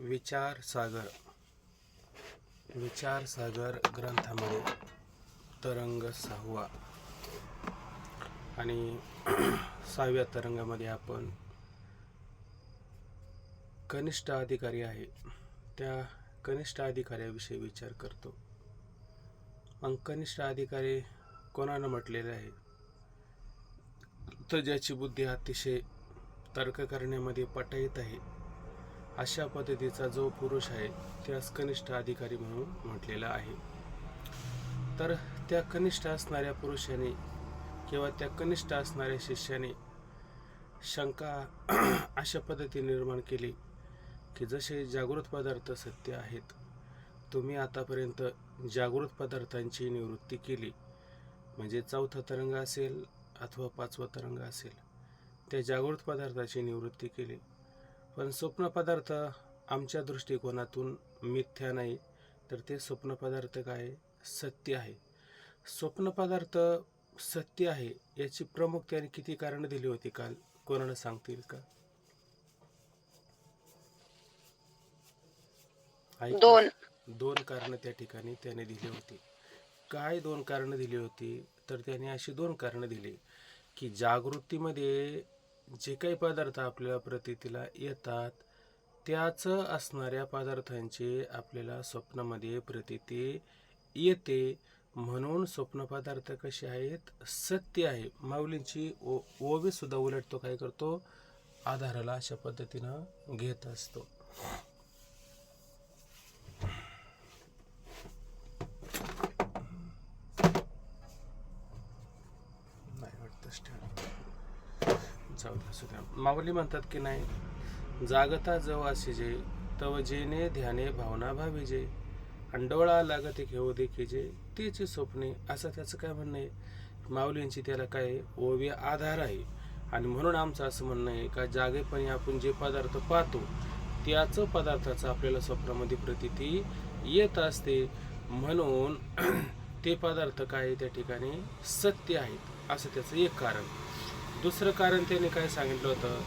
विचारसागर ग्रंथामध्ये तरंग 6वा आणि 6व्या तरंगामध्ये आपण कनिष्ठ अधिकारी आहे त्या कनिष्ठ अधिकाऱ्याविषयी विचार करतो. मग कनिष्ठ अधिकारी कोणानं म्हटलेले आहे? तर ज्याची बुद्धी अतिशय तर्क करण्यामध्ये पटाईत आहे अशा पद्धतीचा जो पुरुष आहे त्यास कनिष्ठ अधिकारी म्हणून म्हटलेला आहे. तर त्या कनिष्ठ असणाऱ्या पुरुषाने किंवा त्या कनिष्ठ असणाऱ्या शिष्याने शंका अशा पद्धतीने निर्माण केली की जसे जागृत पदार्थ सत्य आहेत, तुम्ही आतापर्यंत जागृत पदार्थांची निवृत्ती केली, म्हणजे चौथा तरंग असेल अथवा 5वा तरंग असेल, त्या जागृत पदार्थाची निवृत्ती केली. पण स्वप्न पदार्थ आमच्या दृष्टिकोनातून मिथ्या नाही, तर ते स्वप्न पदार्थ काय? सत्य आहे. स्वप्न पदार्थ सत्य आहे याची प्रमुख त्याने किती कारण दिली होती काल? कोणाला सांगतील का? दोन कारण त्या ठिकाणी त्याने दिली होती. काय 2 कारण दिली होती? तर त्याने अशी 2 कारण दिली की जागृतीमध्ये जे काही पदार्थ आपल्याला प्रतीतीला येतात त्याच असणाऱ्या पदार्थांची आपल्याला स्वप्नामध्ये प्रतीती येते, म्हणून स्वप्न पदार्थ कसे आहेत? सत्य आहे. माऊलींची ओवी सुद्धा उलट तो काय करतो? आधाराला अशा पद्धतीनं घेत असतो. माऊली म्हणतात की नाही, जागता जव असिजे तव जेने ध्याने भावना भाविजे, अंडोळा लागते घेऊ देखीजे तेची स्वप्ने, असं त्याचं काय म्हणणं आहे? माऊलींची त्याला काय ओवी आधार आहे. आणि म्हणून आमचं असं म्हणणं आहे का जागेपणी आपण जे पदार्थ पाहतो त्याच पदार्थाचं आपल्याला स्वप्नामध्ये प्रतीती येत असते, म्हणून ते पदार्थ काय त्या ठिकाणी सत्य आहेत, असं त्याचं एक कारण. दुसरं कारण त्याने काय सांगितलं होतं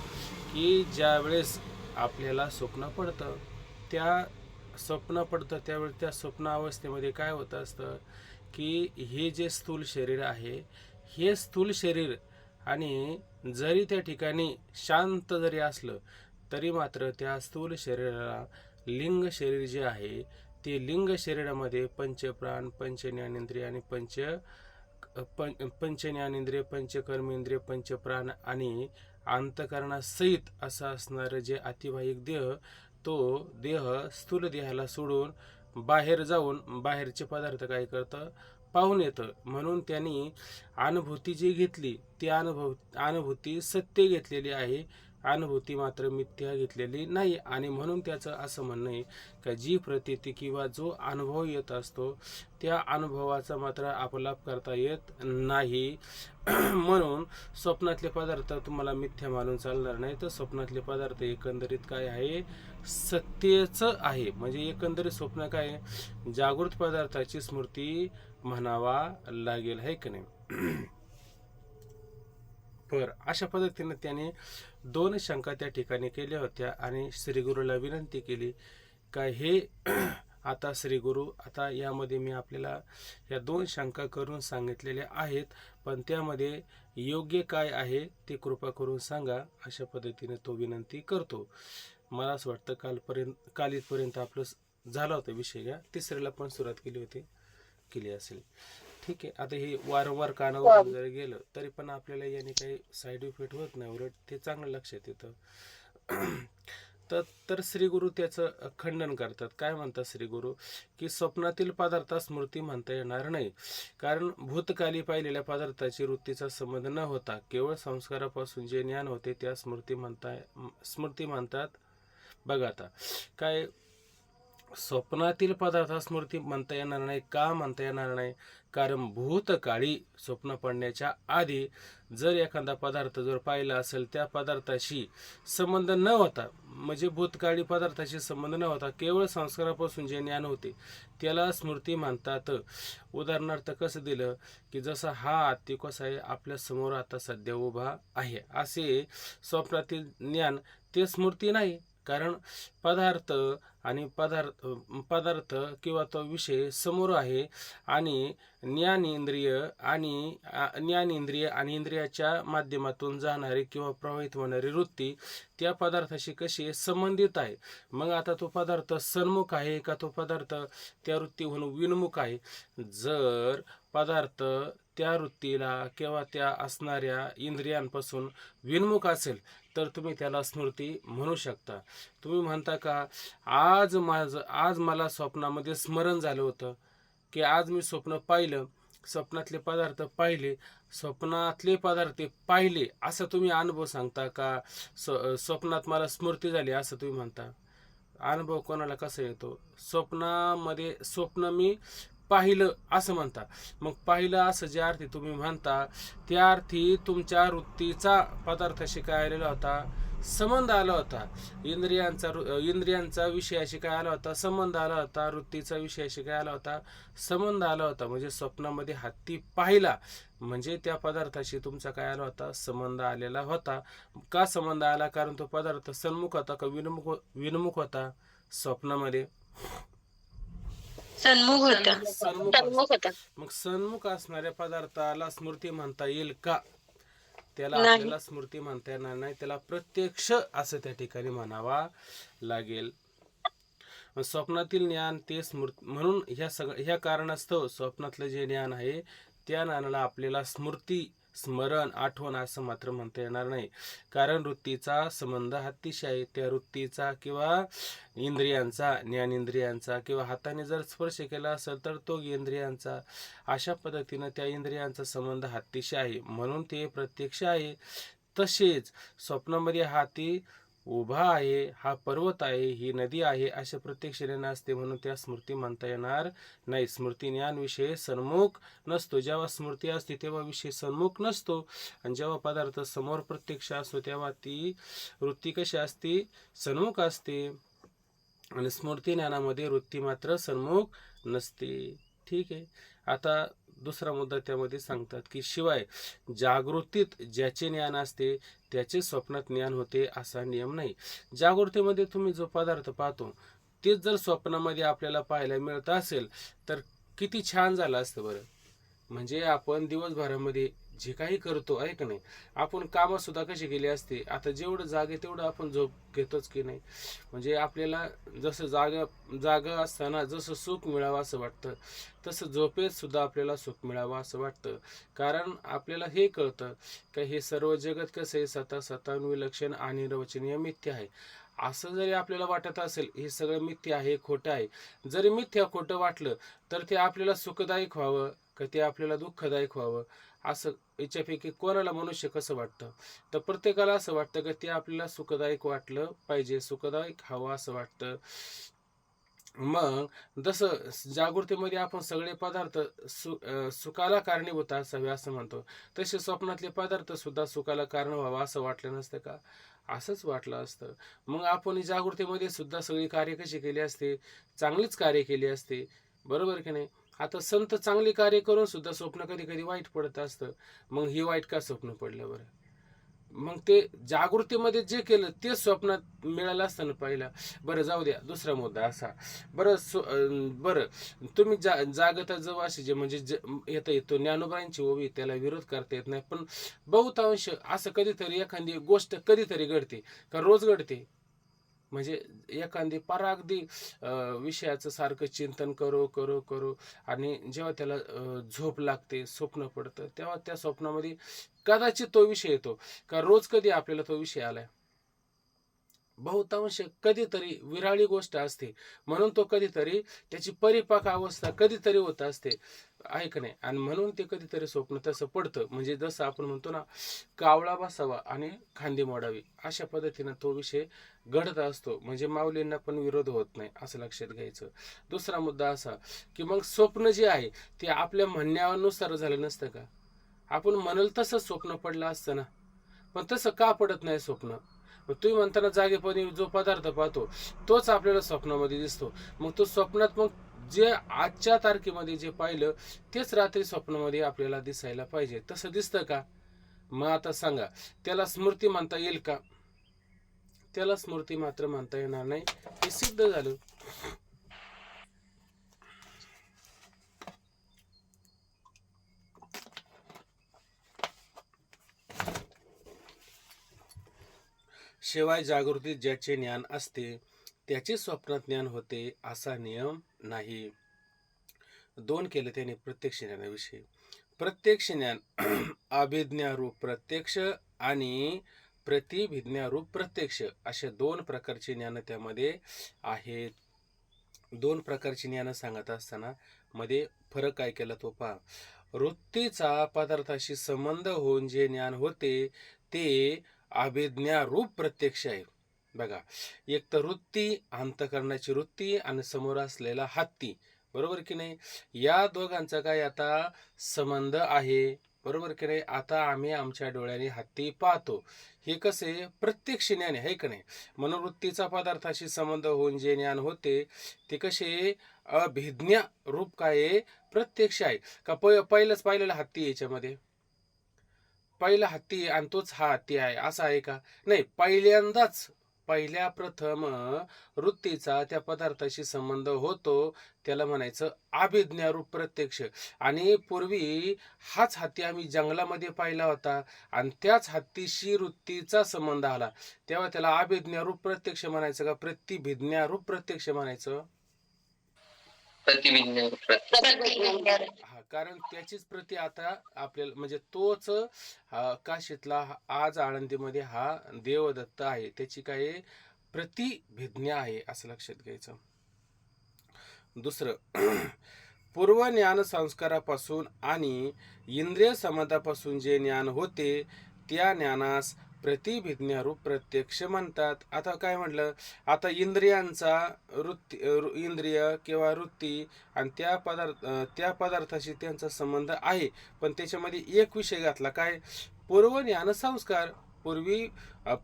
की ज्या वेळेस आपल्याला स्वप्न पडतं त्यावेळेस त्या स्वप्न अवस्थेमध्ये काय होतं असतं की हे जे स्थूल शरीर आहे, हे स्थूल शरीर आणि जरी त्या ठिकाणी शांत जरी असलं तरी मात्र त्या स्थूल शरीराला लिंग शरीर जे आहे ते लिंग शरीरामध्ये पंचप्राण, पंचज्ञानेंद्रिय आणि पंचज्ञानेंद्रिय, पंचकर्मेंद्रिय, पंचप्राण आणि अंतकरणासहित असं असणारं जे अतिवाहिक देह, तो देह स्थूल देहाला सोडून बाहेर जाऊन बाहेरचे पदार्थ काय करतं? पाहून येतं. म्हणून त्यांनी अनुभूती जी घेतली ती अनुभूती सत्य घेतलेली आहे, अनुभूती मात्र मिथ्या घेतलेली नाही. आणि म्हणून त्याचं असं म्हणणं आहे का जी प्रतीती किंवा जो अनुभव येत असतो त्या अनुभवाचा मात्र अपलाप करता येत नाही. म्हणून स्वप्नातले पदार्थ तुम्हाला मिथ्या मानून चालणार नाही, तर स्वप्नातले पदार्थ एकंदरीत काय आहे? सत्यच आहे. म्हणजे एकंदरीत स्वप्न काय? जागृत पदार्थाची स्मृती म्हणावा लागेल, है की नाही? अशा पद्धतीने त्याने 2 शंका त्या ठिकाणी केल्या होत्या आणि श्रीगुरूला विनंती केली का हे आता श्रीगुरू, आता यामध्ये मी आपल्याला या 2 शंका करून सांगितलेल्या आहेत, पण त्यामध्ये योग्य काय आहे ते कृपा करून सांगा, अशा पद्धतीने तो विनंती करतो. मला असं वाटतं काल इथपर्यंत आपलं झाला होता विषय. घ्या 3ऱ्याला पण सुरुवात केली असेल. ठीक आहे. आता हे वारंवार कानावर जर गेलं तरी पण आपल्याला याने काही साईड इफेक्ट होत नाही, उलट ते चांगलं लक्षात येतं. तर श्रीगुरू त्याचं खंडन करतात. काय म्हणतात श्रीगुरू की स्वप्नातील पदार्थ स्मृती म्हणता येणार नाही, कारण भूतकाली पाहिलेल्या पदार्थाची वृत्तीचा संबंध न होता केवळ संस्कारापासून जे ज्ञान होते त्या स्मृती म्हणतात. बघा आता काय, स्वप्नातील पदार्थ स्मृती म्हणता येणार नाही. का म्हणता येणार नाही? कारण भूतकाळी स्वप्न पडण्याच्या आधी जर एखादा पदार्थ जर पाहिला असेल, त्या पदार्थाशी संबंध न होता, म्हणजे भूतकाळी पदार्थाशी संबंध न होता केवळ संस्कारापासून जे ज्ञान होते त्याला स्मृती म्हणतात. उदाहरणार्थ कसं दिलं की जसं हा हत्ती कसा आहे आपल्या समोर आता सध्या उभा आहे, असे स्वप्नातील ज्ञान ते स्मृती नाही, कारण पदार्थ आणि पदार्थ किंवा तो विषय समोर आहे आणि ज्ञानेंद्रिय आणि इंद्रियाच्या माध्यमातून जाणारी किंवा प्रवाहित होणारी वृत्ती त्या पदार्थाशी कशी संबंधित आहे. मग आता तो पदार्थ सन्मुख आहे का तो पदार्थ त्या वृत्तीहून विन्मुख आहे. जर पदार्थ त्या वृत्तीला किंवा त्या असणाऱ्या इंद्रियांपासून विन्मुख असेल तर तुम्ही त्याला स्मृती म्हणू शकता. तुम्ही म्हणता का आज मला स्वप्नामध्ये स्मरण झालं होतं की आज मी स्वप्न पाहिलं, स्वप्नातले पदार्थ पाहिले, स्वप्नातले पदार्थ पाहिले असं तुम्ही अनुभव सांगता का स्वप्नात मला स्मृती झाली असं तुम्ही म्हणता. अनुभव कोणाला कसा येतो? स्वप्न मी पाहिलं असं म्हणता. मग पाहिलं असं ज्या अर्थी तुम्ही म्हणता त्या अर्थी तुमच्या वृत्तीचा पदार्थाशी काय आलेला होता? संबंध आला होता. इंद्रियांचा विषयाशी काय आला होता? संबंध आला होता. वृत्तीचा विषयाशी काय आला होता? संबंध आला होता. म्हणजे स्वप्नामध्ये हत्ती पाहिला म्हणजे त्या पदार्थाशी तुमचा काय आला होता? संबंध आलेला होता. का संबंध आला? कारण तो पदार्थ सन्मुख होता का विन्मुख होता? स्वप्नामध्ये सन्मुख होता. मग सन्मुख असणाऱ्या पदार्थाला स्मृती म्हणता येईल का? त्याला आपल्याला स्मृती म्हणता येणार नाही. त्याला प्रत्यक्ष असं त्या ठिकाणी म्हणावा लागेल. स्वप्नातील ज्ञान ते स्मृती म्हणून ह्या कारणास्तव स्वप्नातलं जे ज्ञान आहे त्या ज्ञानाला आपल्याला स्मरण, आठवण असं मात्र म्हणता येणार नाही. कारण वृत्तीचा संबंध हत्तीशी आहे. त्या वृत्तीचा किंवा इंद्रियांचा, ज्ञानेंद्रियांचा किंवा हाताने जर स्पर्श केला असेल तर तो इंद्रियांचा, अशा पद्धतीनं त्या इंद्रियांचा संबंध हत्तीशी आहे म्हणून ते प्रत्यक्ष आहे. तसेच स्वप्नामध्ये हाती उभा आहे, हा पर्वत आहे, ही नदी आहे अशा प्रत्यक्ष ज्ञान असते म्हणून त्या स्मृती म्हणता येणार नाही. स्मृती ज्ञान विषय सन्मुख नसतो. जेव्हा स्मृती असते तेव्हा विषय सन्मुख नसतो आणि जेव्हा पदार्थ समोर प्रत्यक्ष असतो तेव्हा ती वृत्ती कशी असते? सन्मुख असते. आणि स्मृती ज्ञानामध्ये वृत्ती मात्र सन्मुख नसते. ठीक आहे. आता दुसरा मुद्दा त्यामध्ये सांगतात की शिवाय जागृतीत ज्याचे ज्ञान असते त्याचे स्वप्नात ज्ञान होते असा नियम नाही. जागृतीमध्ये तुम्ही जो पदार्थ पाहतो तेच जर स्वप्नामध्ये आपल्याला पाहायला मिळत असेल तर किती छान झालं असतं बरं. म्हणजे आपण दिवसभरामध्ये जे काही करतो आहे का नाही, आपण कामं सुद्धा कशी केली असते. आता जेवढं जागे तेवढं आपण झोप घेतोच की नाही. म्हणजे आपल्याला जसं जागा असताना जसं सुख मिळावं असं वाटतं तसं झोपेत सुद्धा आपल्याला सुख मिळावं असं वाटतं. कारण आपल्याला हे कळतं की हे सर्व जगत कसं आहे? सता विलक्षण आणि निरवचनीय मिथ्य आहे. असं जरी आपल्याला वाटत असेल हे सगळं मिथ्य आहे, खोटं आहे, जरी मिथ्या खोटं वाटलं तर ते आपल्याला सुखदायक व्हावं का ते आपल्याला दुःखदायक व्हावं असं याच्यापैकी कोणाला मनुष्य कसं वाटतं? तर प्रत्येकाला असं वाटतं की ते आपल्याला सुखदायक वाटलं पाहिजे, सुखदायक हवं असं वाटतं. मग जसं जागृतीमध्ये आपण सगळे पदार्थ सुखाला कारणीभूत असावे असं म्हणतो, तसे स्वप्नातले पदार्थ सुद्धा सुखाला कारण व्हावं असं वाटलं नसतं का? असंच वाटलं असतं. मग आपण जागृतीमध्ये सुद्धा सगळी कार्य कशी केली असते? चांगलीच कार्य केली असते, बरोबर की नाही? आता संत चांगली कार्य करून सुद्धा स्वप्न कधी कधी वाईट पडत असतं. मग ही वाईट का स्वप्न पडलं बरं? मग ते जागृतीमध्ये जे केलं ते स्वप्नात मिळालं असतं ना पहिला. बरं जाऊ द्या. दुसरा मुद्दा असा, बरं तुम्ही जागता जवळ असे जे म्हणजे येता येतो ज्ञानोबांची ओवी त्याला विरोध करता येत नाही, पण बहुतांश असं कधीतरी एखादी गोष्ट कधीतरी घडते का रोज घडते. म्हणजे एखादी पार अगदी विषयाचं सारखं चिंतन करो आणि जेव्हा त्याला झोप लागते, स्वप्न पडतं, तेव्हा त्या स्वप्नामध्ये कदाचित तो विषय येतो का रोज कधी आपल्याला तो विषय आलाय? बहुतांश कधीतरी विराळी गोष्ट असते म्हणून तो कधीतरी त्याची परिपाक अवस्था कधीतरी होत असते, आहे का नाही? आणि म्हणून ते कधीतरी स्वप्न तसं पडतं. म्हणजे जसं आपण म्हणतो ना, कावळा बसावा आणि खांदी मोडावी अशा पद्धतीनं तो विषय घडत असतो. म्हणजे माऊलींना पण विरोध होत नाही असं लक्षात घ्यायचं. दुसरा मुद्दा असा की मग स्वप्न जे आहे ते आपल्या म्हणण्यानुसार झालं नसतं का? आपण म्हणाल तसं स्वप्न पडलं असतं ना, पण तसं का पडत नाही स्वप्न? मग तुम्ही म्हणताना जागेपणी जो पदार्थ पाहतो तोच आपल्याला स्वप्नामध्ये दिसतो. मग तो स्वप्नात मग जे आजच्या तारखेमध्ये जे पाहिलं तेच रात्री स्वप्नामध्ये आपल्याला दिसायला पाहिजे. तसं दिसतं का? मग आता सांगा त्याला स्मृती म्हणता येईल का? त्याला स्मृती मात्र म्हणता येणार नाही, हे सिद्ध झालं. शिवाय जागृतीत ज्याचे ज्ञान असते त्याचे स्वप्नात ज्ञान होते असा नियम नाही. 2 केले त्याने प्रत्यक्ष ज्ञानाविषयी. प्रत्यक्ष ज्ञान अभिज्ञारूप प्रत्यक्ष आणि प्रतिभिज्ञारूप प्रत्यक्ष असे 2 प्रकारचे ज्ञान त्यामध्ये आहेत. 2 प्रकारची ज्ञान सांगत असताना मध्ये फरक काय केला तो पहा. वृत्तीचा पदार्थाशी संबंध होऊन जे ज्ञान होते ते अभिज्ञारूप प्रत्यक्ष आहे. बघा, एक तर वृत्ती, अंतःकरणाची वृत्ती आणि समोर असलेला हत्ती, बरोबर की नाही. या दोघांचा काय आता संबंध आहे, बरोबर की नाही. आता आम्ही आमच्या डोळ्याने हत्ती पाहतो, हे कसे प्रत्यक्ष ज्ञान आहे का नाही. म्हणून वृत्तीचा पदार्थाशी संबंध होऊन जे ज्ञान होते ते कसे अभिज्ञा रूप काय प्रत्यक्ष आहे का. पहिलंच पाहिलेला हत्ती याच्यामध्ये, पहिला हत्ती आणि तोच हा हत्ती आहे असं आहे का. नाही, पहिल्यांदाच पहिल्या प्रथम वृत्तीचा त्या पदार्थाशी संबंध होतो, त्याला म्हणायचं अभिज्ञारूप प्रत्यक्ष. आणि पूर्वी हाच हत्ती आम्ही जंगलामध्ये पाहिला होता आणि त्याच हत्तीशी वृत्तीचा संबंध आला, तेव्हा त्याला अभिज्ञारूप प्रत्यक्ष म्हणायचं का प्रतिभिज्ञारूप प्रत्यक्ष म्हणायचं. हा, कारण त्याचीच प्रती आता आपल्याला म्हणजे तोच काशीतला आज आळंदीमध्ये हा देवदत्त आहे, त्याची काय प्रतिभिज्ञा आहे असं लक्षात घ्यायचं. दुसरं, पूर्व ज्ञान संस्कारापासून आणि इंद्रिय संबंधापासून जे ज्ञान होते त्या ज्ञानास प्रतिभिज्ञारूप प्रत्यक्ष म्हणतात. आता काय म्हटलं, आता इंद्रियांचा इंद्रिय किंवा वृत्ती आणि त्या पदार्थाशी त्यांचा संबंध आहे, पण त्याच्यामध्ये एक विषय घातला काय, पूर्व ज्ञान संस्कार.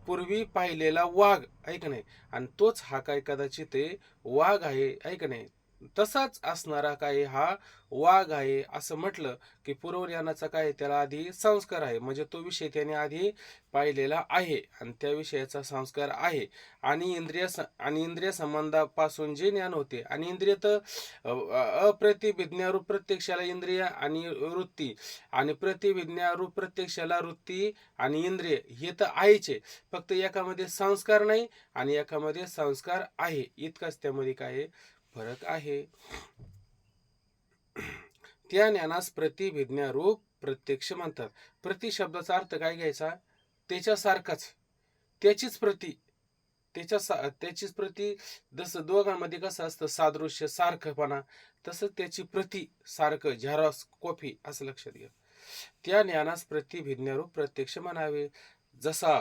पूर्वी पाहिलेला वाघ आहे का नाही, आणि तोच हा काय कदाचित वाघ आहे का नाही. तसाच असणारा काय हा वाघ आहे असं म्हटलं की पूर्वज्ञानाचा काय त्याला आधी संस्कार आहे, म्हणजे तो विषय त्याने आधी पाहिलेला आहे आणि त्या विषयाचा संस्कार आहे. आणि इंद्रिय संबंधापासून जे ज्ञान होते, आणि इंद्रिय तर अप्रतिभिज्ञारूप प्रत्यक्षाला इंद्रिय आणि वृत्ती, आणि प्रतिभिज्ञारूप प्रत्यक्षाला वृत्ती आणि इंद्रिय हे तर आहेचे, फक्त एकामध्ये संस्कार नाही आणि एकामध्ये संस्कार आहे, इतकाच त्यामध्ये काय फरक आहे. त्या ज्ञानास प्रतिभिज्ञारूप प्रत्यक्ष म्हणतात. प्रति शब्दाचा अर्थ काय घ्यायचा, त्याच्यासारखाच, त्याचीच प्रती, त्याचीच प्रती. जसं दोघांमध्ये कसं असतं सादृश्य सारखंपणा, तसं त्याची प्रती सारखं, झेरॉक्स कॉपी असं लक्षात घ्या. त्या ज्ञानास प्रतिभिज्ञारूप प्रत्यक्ष म्हणावे. जसा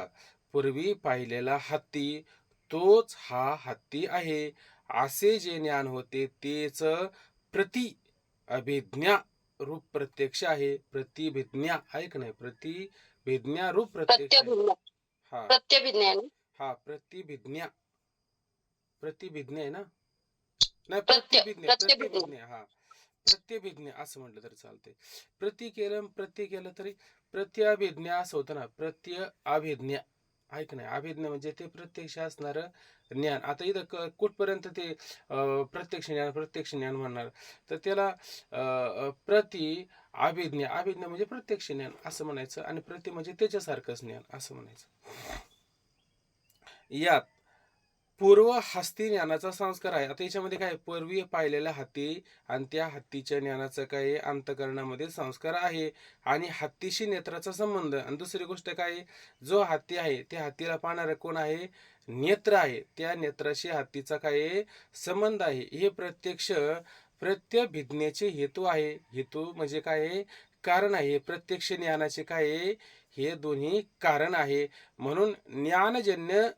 पूर्वी पाहिलेला हत्ती तोच हा हत्ती आहे असे जे ज्ञान होते तेच प्रति अभिज्ञा रूप प्रत्यक्ष आहे. प्रतिभिज्ञा आहे का नाही, प्रतिभिज्ञा रूप प्रत्यक्ष. हा हा, प्रतिभिज्ञा आहे ना, नाही प्रतिभिज्ञा हा प्रत्यभिज्ञा असं म्हटलं तरी चालतंय. प्रति केलं तरी प्रत्यभिज्ञा असं होतं ना, प्रत्यभिज्ञा आहे का नाही. अभिज्ञा म्हणजे ते प्रत्यक्ष असणार ज्ञान. आता इथं कुठपर्यंत ते प्रत्यक्ष ज्ञान म्हणणार, तर त्याला अभिज्ञा म्हणजे प्रत्यक्ष ज्ञान असं म्हणायचं, आणि प्रति म्हणजे त्याच्यासारखंच ज्ञान असं म्हणायचं. यात पूर्व हस्ती ज्ञानाचा संस्कार आहे. आता याच्यामध्ये काय, पूर्वी पाहिलेला हत्ती आणि त्या हत्तीच्या ज्ञानाचा काय अंतःकरणामध्ये संस्कार आहे आणि हत्तीशी नेत्राचा संबंध. आणि दुसरी गोष्ट काय, जो हत्ती आहे त्या हत्तीला पाहणारा कोण आहे, नेत्र आहे, त्या नेत्राशी हत्तीचा काय संबंध आहे. हे प्रत्यक्ष प्रत्यभिज्ञेचे हेतू आहे. हेतू म्हणजे काय, कारण आहे. प्रत्यक्ष ज्ञानाचे काय हे दोन्ही कारण आहे. म्हणून ज्ञानजन्य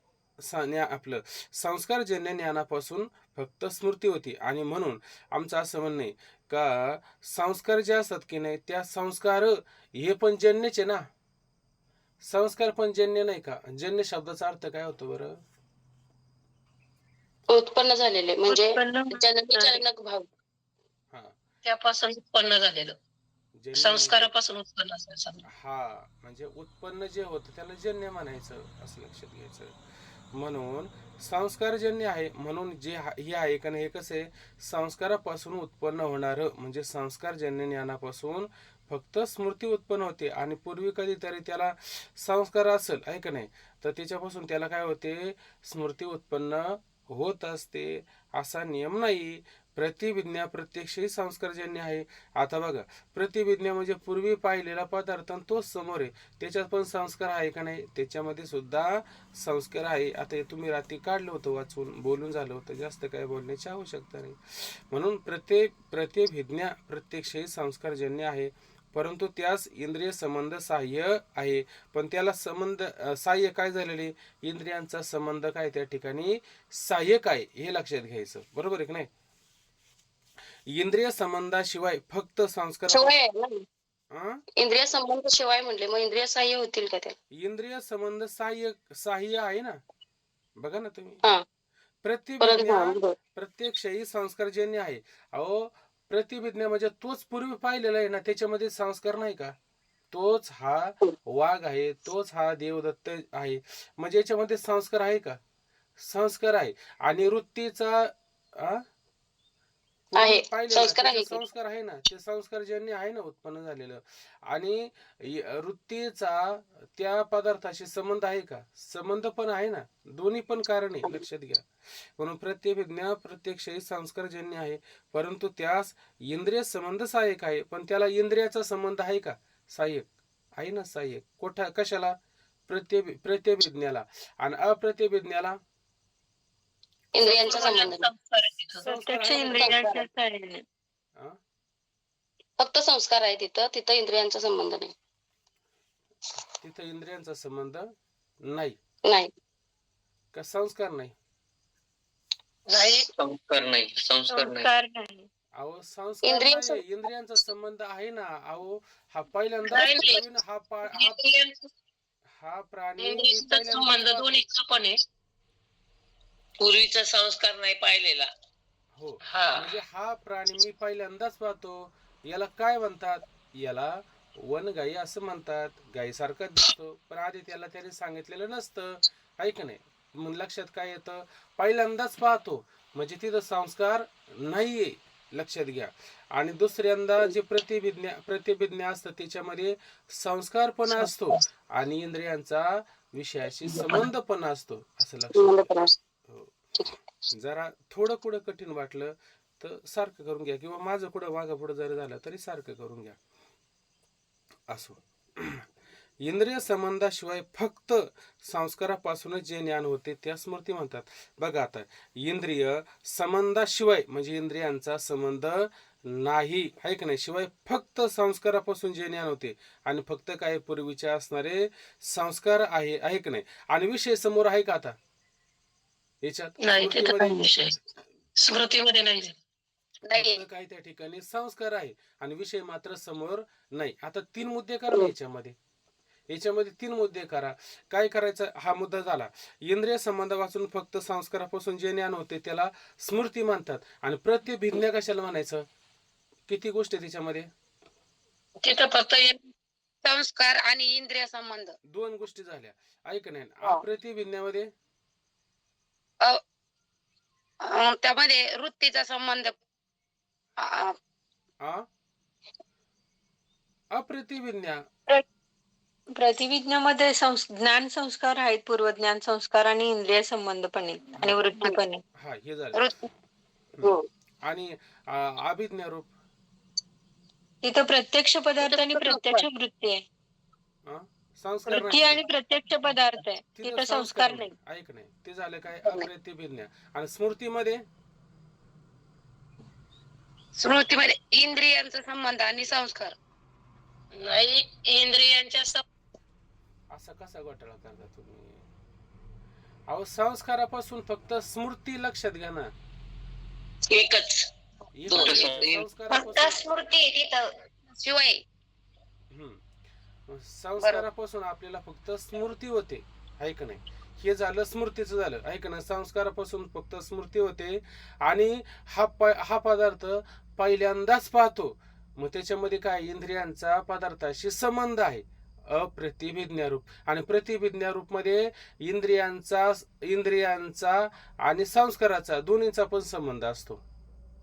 आपलं संस्कारजन्य ज्ञानापासून फक्त स्मृती होती. आणि म्हणून आमचं असं म्हणणं आहे का संस्कार जे असतात की नाही, त्या संस्कार हे पण जन्यच आहे ना, संस्कार पण जन्य नाही का. जन्य शब्दाचा अर्थ काय होतो बरं, उत्पन्न झालेले, म्हणजे जनक भाव, हा त्यापासून उत्पन्न झालेलं, संस्कारापासून उत्पन्न झालं. हा, म्हणजे उत्पन्न जे होतं त्याला जन्य म्हणायचं असं लक्षात घ्यायचं. म्हणून संस्कारजन्य आहे. म्हणून हे आहे का नाही, हे कसं आहे, संस्कारापासून उत्पन्न होणारं म्हणजे संस्कारजन्य ज्ञानापासून फक्त स्मृती उत्पन्न होते. आणि पूर्वी कधीतरी त्याला संस्कार असेल आहे का नाही, तर त्याच्यापासून त्याला काय होते, स्मृती उत्पन्न होत असते, असा नियम नाही. प्रतिविज्ञा प्रत्यक्षही संस्कारजन्य आहे. आता बघा, प्रतिविज्ञा म्हणजे पूर्वी पाहिलेला पदार्थ तोच समोर आहे, त्याच्यात पण संस्कार आहे का नाही, त्याच्यामध्ये सुद्धा संस्कार आहे. आता हे तुम्ही रात्री काढलं होतं, वाचून बोलून झालं होतं, जास्त काय बोलण्याची आवश्यकता नाही. म्हणून प्रतिभिज्ञा प्रत्यक्षही संस्कारजन्य आहे, परंतु त्यास इंद्रिय संबंध सहाय्य आहे. पण त्याला संबंध सहाय्य काय झालेले, इंद्रियांचा संबंध काय त्या ठिकाणी सहाय्यक आहे, हे लक्षात घ्यायचं. बरोबर आहे की नाही. इंद्रिय संबंधाशिवाय फक्त संस्कार, इंद्रिय संबंध शिवाय म्हणले, मग इंद्रिय सहाय्य होतील का त्याला? इंद्रिय संबंध सहाय्य आहे ना. बघा ना तुम्ही, हा. प्रतिभिज्ञा प्रत्यक्षही संस्कारजन्य आहे. अहो, प्रतिभिज्ञा म्हणजे तोच पूर्वी पाहिलेला आहे ना, त्याच्यामध्ये संस्कार नाही का, तोच हा वाघ आहे, तोच हा देवदत्त आहे, म्हणजे याच्यामध्ये संस्कार आहे का, संस्कार आहे. आणि वृत्तीचा आहे, पाहिलेला संस्कार आहे की? संस्कार आहे ना, ते संस्कारजन्य आहे ना उत्पन्न झालेलं. आणि वृत्तीचा त्या पदार्थाशी संबंध आहे का, संबंध पण आहे ना, दोन्ही पण कारण आहे, लक्षात घ्या. म्हणून प्रतिभिज्ञा प्रत्यक्षही संस्कारजन्य आहे, परंतु त्यास इंद्रिय संबंध सहाय्यक आहे. पण त्याला इंद्रियाचा संबंध आहे का, सहाय्यक आहे ना, सहाय्यक कशाला, प्रतिभिज्ञाला. आणि अप्रतिभिज्ञाला इंद्रियांचा संबंध नाही. प्रत्यक्ष इंद्रियांच्या सहाय्याने. फक्त संस्कार आहे तिथं इंद्रियांचा संबंध नाही. तिथं इंद्रियांचा संबंध नाही नाही का, संस्कार नाही, संस्कार नाही. संस्कार नाही. अहो संस्कार नाही, इंद्रियांचा संबंध आहे ना. अहो हा पहिल्यांदा हा प्राणी संबंध दोन्हीचा पण आहे. पूर्वीचा संस्कार नाही पाहिलेला. हो, म्हणजे हा प्राणी मी पहिल्यांदाच पाहतो, याला काय म्हणतात, याला वनगाई असं म्हणतात, गायीसारखा दिसतो, पण आधी त्याने सांगितलेलं नसतं, आहे का नाही. मग लक्षात काय येतं, पहिल्यांदाच पाहतो म्हणजे तिथं संस्कार नाहीये, लक्षात घ्या. आणि दुसऱ्यांदा जे प्रतिभिज्ञा असतं त्याच्यामध्ये संस्कार पण असतो आणि इंद्रियांचा विषयाशी संबंध पण असतो, असं लक्षात घ्या. जरा थोडं कुठं कठीण वाटलं तर सारखं करून घ्या, किंवा माझं कुठं मागं पुढं जरी झालं तरी सारखं करून घ्या. असो, इंद्रिय संबंधाशिवाय फक्त संस्कारापासूनच जे ज्ञान होते त्या स्मृती म्हणतात. बघा आता, इंद्रिय संबंधाशिवाय म्हणजे इंद्रियांचा संबंध नाही, आहे का नाही, शिवाय फक्त संस्कारापासून जे ज्ञान होते, आणि फक्त काय पूर्वीचे असणारे संस्कार आहे का नाही. आणि विषय समोर आहे का आता याच्यात, स्मृतीमध्ये नाही, काय त्या ठिकाणी संस्कार आहे आणि विषय मात्र समोर नाही. आता 3 मुद्दे करा याच्यामध्ये 3 मुद्दे करा. काय करायचं, हा मुद्दा झाला, इंद्रिय संबंधापासून फक्त संस्कारापासून जे ज्ञान होते त्याला स्मृती म्हणतात. आणि प्रतिभिज्ञा कशाला म्हणायचं, किती गोष्टी त्याच्यामध्ये, तिथं फक्त संस्कार आणि इंद्रिय संबंध 2 गोष्टी झाल्या, ऐक नाही. अप्रतिभिज्ञामध्ये त्यामध्ये वृत्तीचा संबंध, अप्रतिभिज्ञा प्रतिविज्ञामध्ये ज्ञान संस्कार आहेत, पूर्वज्ञान संस्कार आणि इंद्रिय संबंध पण आहेत आणि वृत्ती पण आहे. हा, हे झालं. आणि अभिज्ञा रूप तिथं प्रत्यक्ष पदार्थ आणि प्रत्यक्ष वृत्ती आहे, वृत्ती आणि प्रत्यक्ष पदार्थ आहे, तिथं संस्कार नाही. ऐक नाही, ते झालं काय, अप्रतिभिज्ञा. आणि स्मृतीमध्ये इंद्रियांचा संबंध आणि संस्कार नाही, इंद्रियांच्या असा कसा घोटाळा करता तुम्ही. अहो, संस्कारापासून फक्त स्मृती लक्षात घ्या ना, एकच संस्कारापासून तिथं शिवाय संस्कारापासून आपल्याला फक्त स्मृती होते, आहे का नाही. हे झालं स्मृतीचं झालं, आहे का नाही. संस्कारापासून फक्त स्मृती होते आणि हा पदार्थ पहिल्यांदाच पाहतो, मग त्याच्यामध्ये काय इंद्रियांचा पदार्थाशी संबंध आहे, अप्रतिभिज्ञा रूप. आणि प्रतिभिज्ञा रूप मध्ये इंद्रियांचा आणि संस्काराचा दोन्हीचा पण संबंध असतो.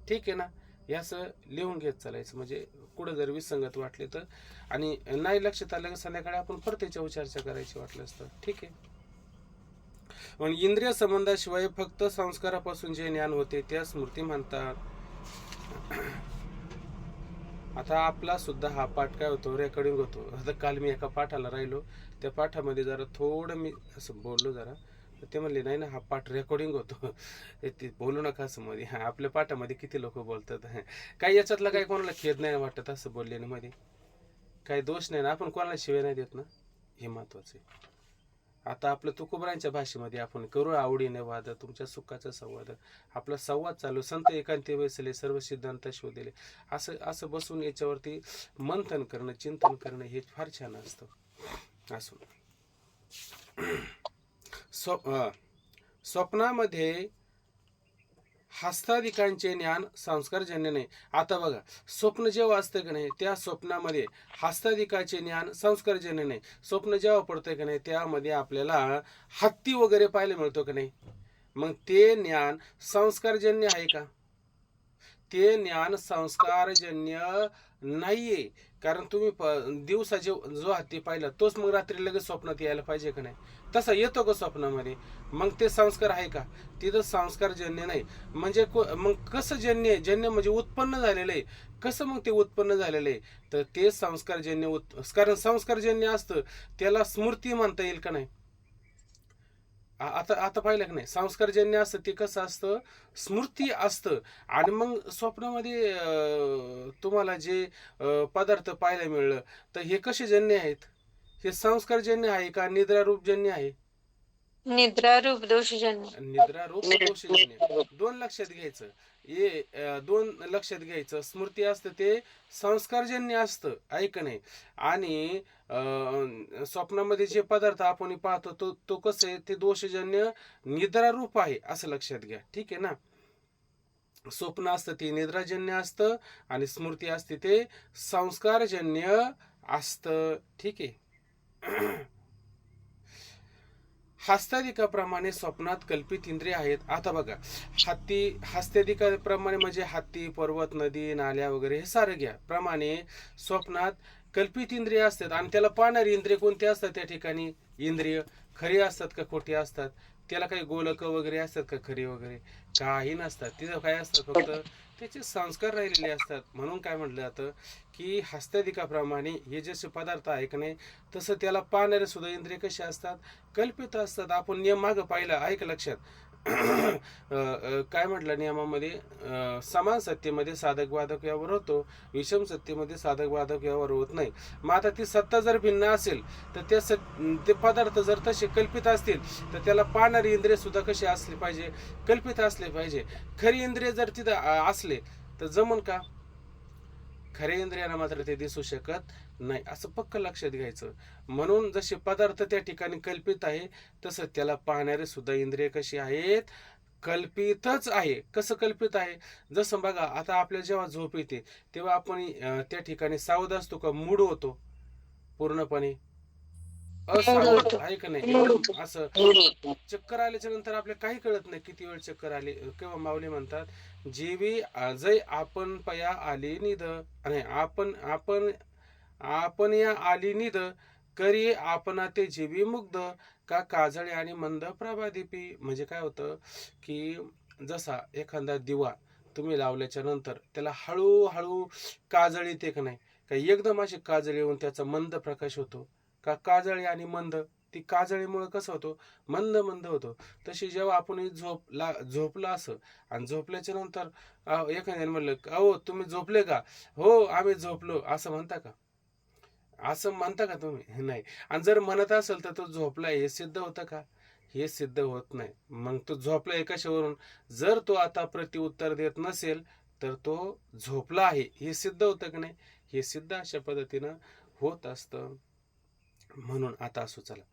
ठीक आहे ना. याचं लिहून घेत चालायचं, म्हणजे कुठं जर विसंगत वाटले तर, आणि नाही लक्षात आलं की संध्याकाळी आपण परत याच्यावर चर्चा करायची वाटलं असतं. ठीक आहे. पण इंद्रिय संबंधाशिवाय फक्त संस्कारापासून जे ज्ञान होते त्या स्मृती म्हणतात. आता आपला सुद्धा हा पाठ काय होतो, रेकॉर्डिंग होतो. आता काल मी एका पाठाला राहिलो, त्या पाठामध्ये जरा थोडं मी असं बोललो जरा, ते म्हणले नाही ना हा पाठ रेकॉर्डिंग होतो, ते बोलू नका असं मध्ये. हा आपल्या पाठामध्ये किती लोक बोलतात, काही याच्यातला काही कोणाला खेद नाही वाटत असं बोलल्याने मध्ये, काही दोष नाही ना, आपण कोणाला शिवाय नाही देत ना, हे महत्वाचं आहे. आता आपलं तुकोबरांच्या भाषेमध्ये आपण करू आवडीने वाद, तुमच्या सुखाचा संवाद, आपला संवाद चालू, संत एकांती बसले सर्व सिद्धांत शोधले, असं असं बसून याच्यावरती मंथन करणं, चिंतन करणं हे फार छान असतं. असं स्वप्नामध्ये हस्ताधिकांचे ज्ञान संस्कारजन्य नाही. आता बघा, स्वप्न जेव्हा असतं की नाही, त्या स्वप्नामध्ये हस्ताधिकाचे ज्ञान संस्कारजन्य नाही. स्वप्न जेव्हा पडतं की नाही, त्यामध्ये आपल्याला हत्ती वगैरे पाहायला मिळतो की नाही, मग ते ज्ञान संस्कारजन्य आहे का? ते ज्ञान संस्कारजन्य नाहीये. कारण तुम्ही दिवसा जो हत्ती पाहिला तोच मग रात्री लगेच स्वप्नात यायला पाहिजे का नाही? तसा येतो का स्वप्नामध्ये? मग ते संस्कार आहे का? तिथं संस्कारजन्य नाही. म्हणजे मग कसं जन्य आहे? जन्य म्हणजे उत्पन्न झालेलं आहे. कसं मग ते उत्पन्न झालेलं आहे? तर ते संस्कारजन्य कारण संस्कारजन्य असतं त्याला स्मृती म्हणता येईल का नाही? आता आता पाहिलं की नाही, संस्कारजन्य असतं ते कसं असतं, स्मृती असतं. आणि मग स्वप्नामध्ये तुम्हाला जे पदार्थ पाहायला मिळलं तर हे कसे जन्य आहेत? हे संस्कारजन्य आहे का निद्रारूपजन्य आहे? निद्रारूप दोषजन्य. निद्रारूप दोषजन्य. दोन लक्षात घ्यायचं, दोन लक्षात घ्यायचं. स्मृती असतं ते संस्कारजन्य असतं, ऐक नाही. आणि स्वप्नामध्ये जे पदार्थ आपण पाहतो तो कसं आहे, ते दोषजन्य निद्रारूप आहे असं लक्षात घ्या. ठीक आहे ना. स्वप्न असतं ते निद्राजन्य असतं आणि स्मृती असते ते संस्कारजन्य असतं. ठीक आहे. हस्ताधिकाप्रमाणे स्वप्नात कल्पित इंद्रिय आहेत. आता बघा, हस्ताधिकाप्रमाणे म्हणजे हत्ती, पर्वत, नदी, नाल्या वगैरे हे सारं घ्या प्रमाणे स्वप्नात कल्पित इंद्रिय असतात. आणि त्याला पाहणारी इंद्रिय कोणती असतात? त्या ठिकाणी इंद्रिय खरी असतात का खोटी असतात? त्याला काही गोलक वगैरे असतात का खरी वगैरे? काही नसतात. तिथं काय असतं, फक्त त्याचे संस्कार राहिलेले असतात. म्हणून काय म्हटलं जातं की हस्ताधिकाप्रमाणे हे जसे पदार्थ आहे की नाही, तसं त्याला पाहणारे सुद्धा इंद्रिय कसे असतात? कल्पित असतात. आपण नियम मागं पाहिला, ऐक लक्षात. काय म्हटलं नियमामध्ये, समान सत्तेमध्ये साधक बाधक व्यवहार होतो, विषम सत्तेमध्ये साधक बाधक व्यवहार होत नाही. मग आता ती सत्ता जर भिन्न असेल तर ते पदार्थ जर तसे कल्पित असतील तर त्याला पाहणारी इंद्रिय सुद्धा कशी असली पाहिजे? कल्पित असले पाहिजे. खरी इंद्रिय जर तिथं असले तर जमन का? खऱ्या इंद्रियांना मात्र ते दिसू शकत नाही, असं पक्क लक्षात घ्यायचं. म्हणून जसे पदार्थ त्या ठिकाणी कल्पित आहे, तसं त्याला पाहणारे सुद्धा इंद्रिय कशी आहेत? कल्पितच आहे. कसं कल्पित आहे? जसं बघा, आता आपल्याला जेव्हा झोप येते तेव्हा आपण त्या ठिकाणी सावध असतो का मूड होतो? पूर्णपणे असावध आहे का नाही? एकदम असं चक्कर आल्याच्या नंतर आपल्याला काही कळत नाही किती वेळ चक्कर आली. किंवा माऊली म्हणतात, जीवी जय आपण पया आली निध, आणि आपण आपण आपण या आली निध करी आपणा ते जीवी मुग्ध का काजळे आणि मंद प्रभादीपी. म्हणजे काय होतं की जसा एखादा दिवा तुम्ही लावल्याच्या नंतर त्याला हळूहळू काजळ येते का नाही, काही एकदम अशी काजळ येऊन त्याचा मंद प्रकाश होतो का? काजळी आणि मंद, ती काजळीमुळे कसं होतो? मंद मंद होतो. तशी जेव्हा आपण झोपला असं, आणि झोपल्याच्या नंतर एखाद्याने म्हणलं, अहो तुम्ही झोपले का? हो आम्ही झोपलो, असं म्हणता का? असं म्हणता का तुम्ही? नाही. आणि जर म्हणत असेल तर तो झोपलाय हे सिद्ध होतं का? हे सिद्ध होत नाही. मग तो झोपलाय कशावरून? जर तो आता प्रत्युत्तर देत नसेल तर तो झोपला आहे हे सिद्ध होतं की नाही? हे सिद्ध अशा पद्धतीनं होत असतं. म्हणून आता असो चला.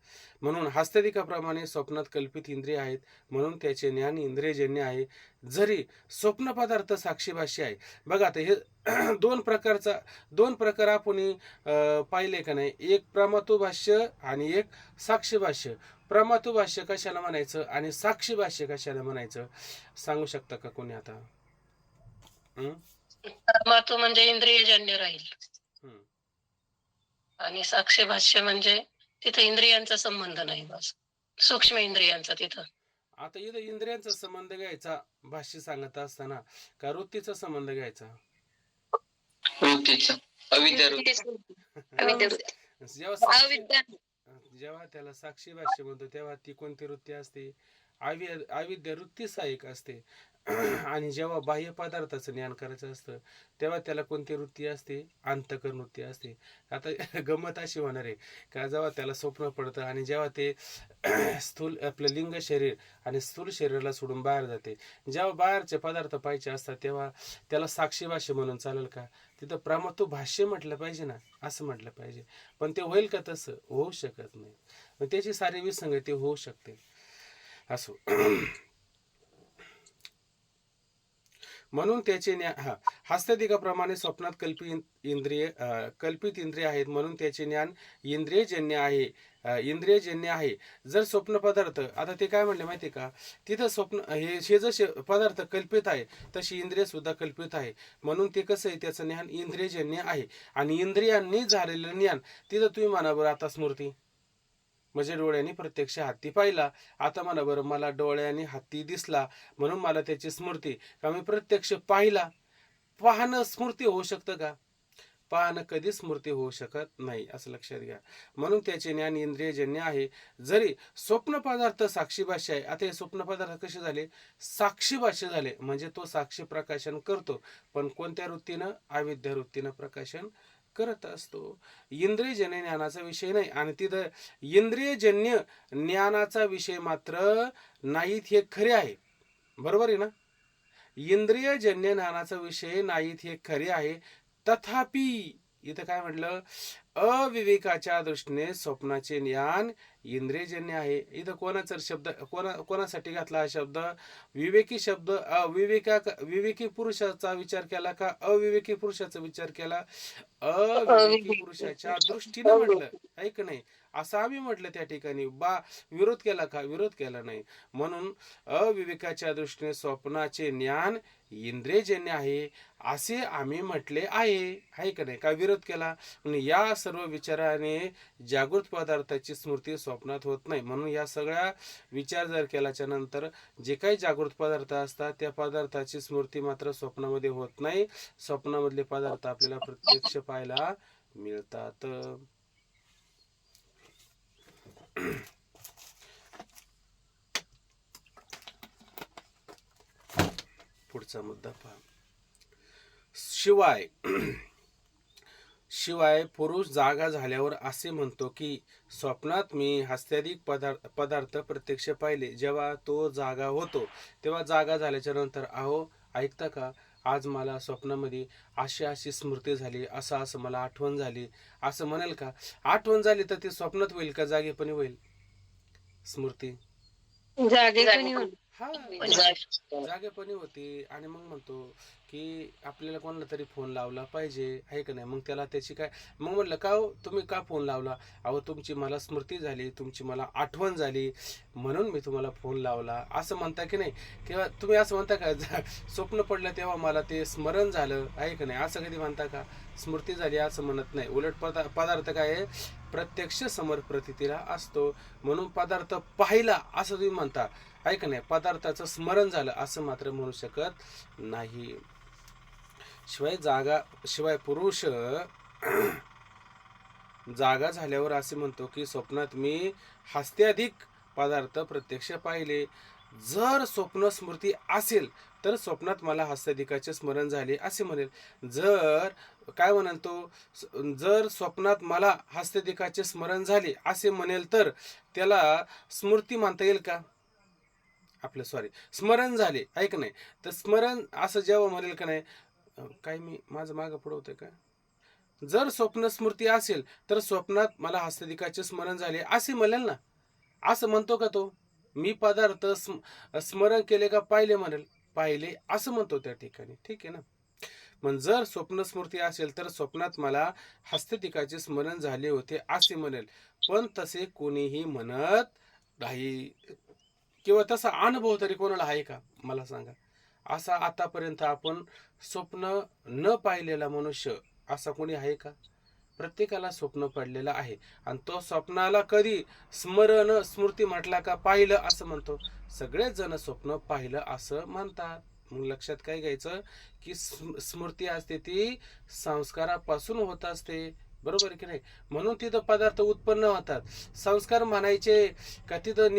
म्हणून हस्तदिकाप्रमाणे स्वप्नात कल्पित इंद्रिय आहेत म्हणून त्याचे ज्ञान इंद्रियजन्य आहे. जरी स्वप्न पदार्थ साक्षीभाष्य आहे. बघा आता हे दोन प्रकार आपण पाहिले का नाही. एक प्रमातु भाष्य आणि एक साक्षी भाष्य. प्रमातु भाष्य कशाला म्हणायचं आणि साक्षी भाष्य कशाला म्हणायचं सांगू शकता का कोणी आता? प्रमातु म्हणजे इंद्रियजन्य राहील आणि साक्ष भाष्य म्हणजे तिथं इंद्रियांचा संबंध नाही, बस सूक्ष्म इंद्रियांचा तिथं. आता इथं इंद्रियांचा संबंध घ्यायचा भाष्य सांगत असताना का वृत्तीचा संबंध घ्यायचा? वृत्तीचा, अविद्या जेव्हा त्याला साक्षी भाष्य म्हणतो तेव्हा ती कोणती वृत्ती असते? अविद्या वृत्ती सहाय्यक असते. आणि जेव्हा बाह्य पदार्थाचं ज्ञान करायचं असतं तेव्हा त्याला कोणती वृत्ती असते? अंतःकरण वृत्ती असते. आता गंमत अशी होणार आहे का जेव्हा त्याला स्वप्न पडतं आणि जेव्हा ते स्थूल आपलं लिंग शरीर आणि स्थूल शरीराला सोडून बाहेर जाते, जेव्हा बाहेरचे पदार्थ पाहिजे असतात तेव्हा त्याला साक्षी भाष्य म्हणून चालेल का? तिथं प्रमातु भाष्य म्हटलं पाहिजे ना, असं म्हटलं पाहिजे. पण ते होईल का? तसं होऊ शकत नाही. मग त्याची सारी विसंगती होऊ शकते. असो. म्हणून त्याचे हस्तदिकाप्रमाणे स्वप्नात कल्पित इंद्रिय आहेत म्हणून त्याचे ज्ञान इंद्रियजन्य आहे. जर स्वप्न पदार्थ, आता ते काय म्हणले माहिती का, तिथं स्वप्न हे जसे पदार्थ कल्पित आहे तशी इंद्रिय सुद्धा कल्पित आहे म्हणून ते कसं आहे, त्याचं ज्ञान इंद्रियजन्य आहे. आणि इंद्रियांनी झालेलं ज्ञान तिथं तुम्ही म्हणा बरं आता स्मृती म्हणजे डोळ्यांनी प्रत्यक्ष हत्ती पाहिला. आता म्हणा बरं मला डोळ्यांनी हत्ती दिसला म्हणून मला त्याची स्मृती, का मी प्रत्यक्ष पाहिला. पाहणं स्मृती होऊ शकतं का? पाहणं कधी स्मृती होऊ शकत नाही, असं लक्षात घ्या. म्हणून त्याचे ज्ञान इंद्रियजन्य आहे. जरी स्वप्न पदार्थ साक्षीभाष्य आहे. आता हे स्वप्न पदार्थ कसे झाले? साक्षीभाष्य झाले. म्हणजे तो साक्षी प्रकाशन करतो, पण कोणत्या वृत्तीनं? अविद्या वृत्तीनं प्रकाशन करत असतो. इंद्रियजन्य ज्ञानाचा विषय नाही. आणि तिथं इंद्रियजन्य ज्ञानाचा विषय मात्र नाहीत हे खरे आहे. बरोबर आहे ना? इंद्रियजन्य ज्ञानाचा विषय नाहीत हे खरे आहे. तथापि इथं काय म्हटलं? अविवेकाच्या दृष्टीने स्वप्नाचे ज्ञान इंद्रियजन्य आहे. इथं कोणाचा शब्द कोणासाठी घातला हा शब्द? विवेकी शब्द. विवेकी पुरुषाचा विचार केला का अविवेकी पुरुषाचा विचार केला? अविवेकी पुरुषाच्या दृष्टीने म्हटलं, ऐक नाही असं आम्ही म्हटलं त्या ठिकाणी. विरोध केला का? विरोध केला नाही. म्हणून अविवेकाच्या दृष्टीने स्वप्नाचे ज्ञान इंद्रियजन्य आहे असे आम्ही म्हटले आहे का नाही? का विरोध केला? या सर्व विचाराने जागृत पदार्थाची स्मृती स्वप्नात होत नाही. म्हणून या सगळ्या विचार जर केल्याच्या नंतर जे काही जागृत पदार्थ असतात त्या पदार्थाची स्मृती मात्र स्वप्नामध्ये होत नाही. स्वप्नामधले पदार्थ आपल्याला प्रत्यक्ष पाहायला मिळतात. पुढचा मुद्दा पहा. शिवाय पुरुष जागा झाल्यावर असे म्हणतो की स्वप्नात मी हास्यादिक पदार्थ प्रत्यक्ष पाहिले. जेव्हा तो जागा होतो तेव्हा जागा झाल्याच्या नंतर अहो ऐकता का, आज मला स्वप्नामध्ये अशी स्मृती झाली, असं मला आठवण झाली, असं म्हणाल का? आठवण झाली तर ती स्वप्नात होईल का जागेपणी होईल? स्मृती जागेपणी होती. आणि मग म्हणतो की आपल्याला कोणाला तरी फोन लावला पाहिजे, आहे का नाही? मग त्याला त्याची काय, मग म्हणलं का हो तुम्ही का फोन लावला? अहो तुमची मला स्मृती झाली, तुमची मला आठवण झाली म्हणून मी तुम्हाला फोन लावला, असं म्हणता की नाही? किंवा तुम्ही असं म्हणता का स्वप्न पडलं तेव्हा मला ते स्मरण झालं, आहे का नाही? असं कधी म्हणता का? स्मृती झाली असं म्हणत नाही. उलट पदार्थ काय आहे? प्रत्यक्ष समोर प्रतीतीला असतो. म्हणून पदार्थ पाहिला असं तुम्ही म्हणता, आहे का नाही? पदार्थाचं स्मरण झालं असं मात्र म्हणू शकत नाही. शिवाय पुरुष जागा झाल्यावर असे म्हणतो की स्वप्नात मी हास्यादिक पदार्थ प्रत्यक्ष पाहिले. जर स्वप्न स्मृती असेल तर स्वप्नात मला हास्यादिकाचे स्मरण झाले असे म्हणेल. जर काय म्हणाल तो, जर स्वप्नात मला हास्यादिकाचे स्मरण झाले असे म्हणेल तर त्याला स्मृती म्हणता येईल का? स्मरण झाले, ऐक नाही. तर स्मरण असं जेव्हा म्हणेल का नाही, काय मी माझं मागं पुढं होतंय का? जर स्वप्न स्मृती असेल तर स्वप्नात मला हस्तदिकाचे स्मरण झाले असे म्हणेल ना. असं म्हणतो का तो? मी पदार्थ स्मरण केले का पाहिले म्हणेल? पाहिले असं म्हणतो त्या ठिकाणी. ठीक आहे ना. मग जर स्वप्न स्मृती असेल तर स्वप्नात मला हस्तदिकाचे स्मरण झाले होते असे म्हणेल. पण तसे कोणीही म्हणत नाही. किंवा तसा अनुभव तरी कोणाला आहे का मला सांगा. असा आतापर्यंत आपण स्वप्न न पाहिलेला मनुष्य असा कोणी आहे का? प्रत्येकाला स्वप्न पडलेलं आहे आणि तो स्वप्नाला कधी स्मरण स्मृती म्हटला का पाहिलं असं म्हणतो. सगळेच जण स्वप्न पाहिलं असं म्हणतात. मग लक्षात काय घ्यायचं की स्मृती असते ती संस्कारापासून होत असते. बरोबर की नाही. म्हणून तिथं पदार्थ उत्पन्न होतात. संस्कार म्हणायचे का तिथं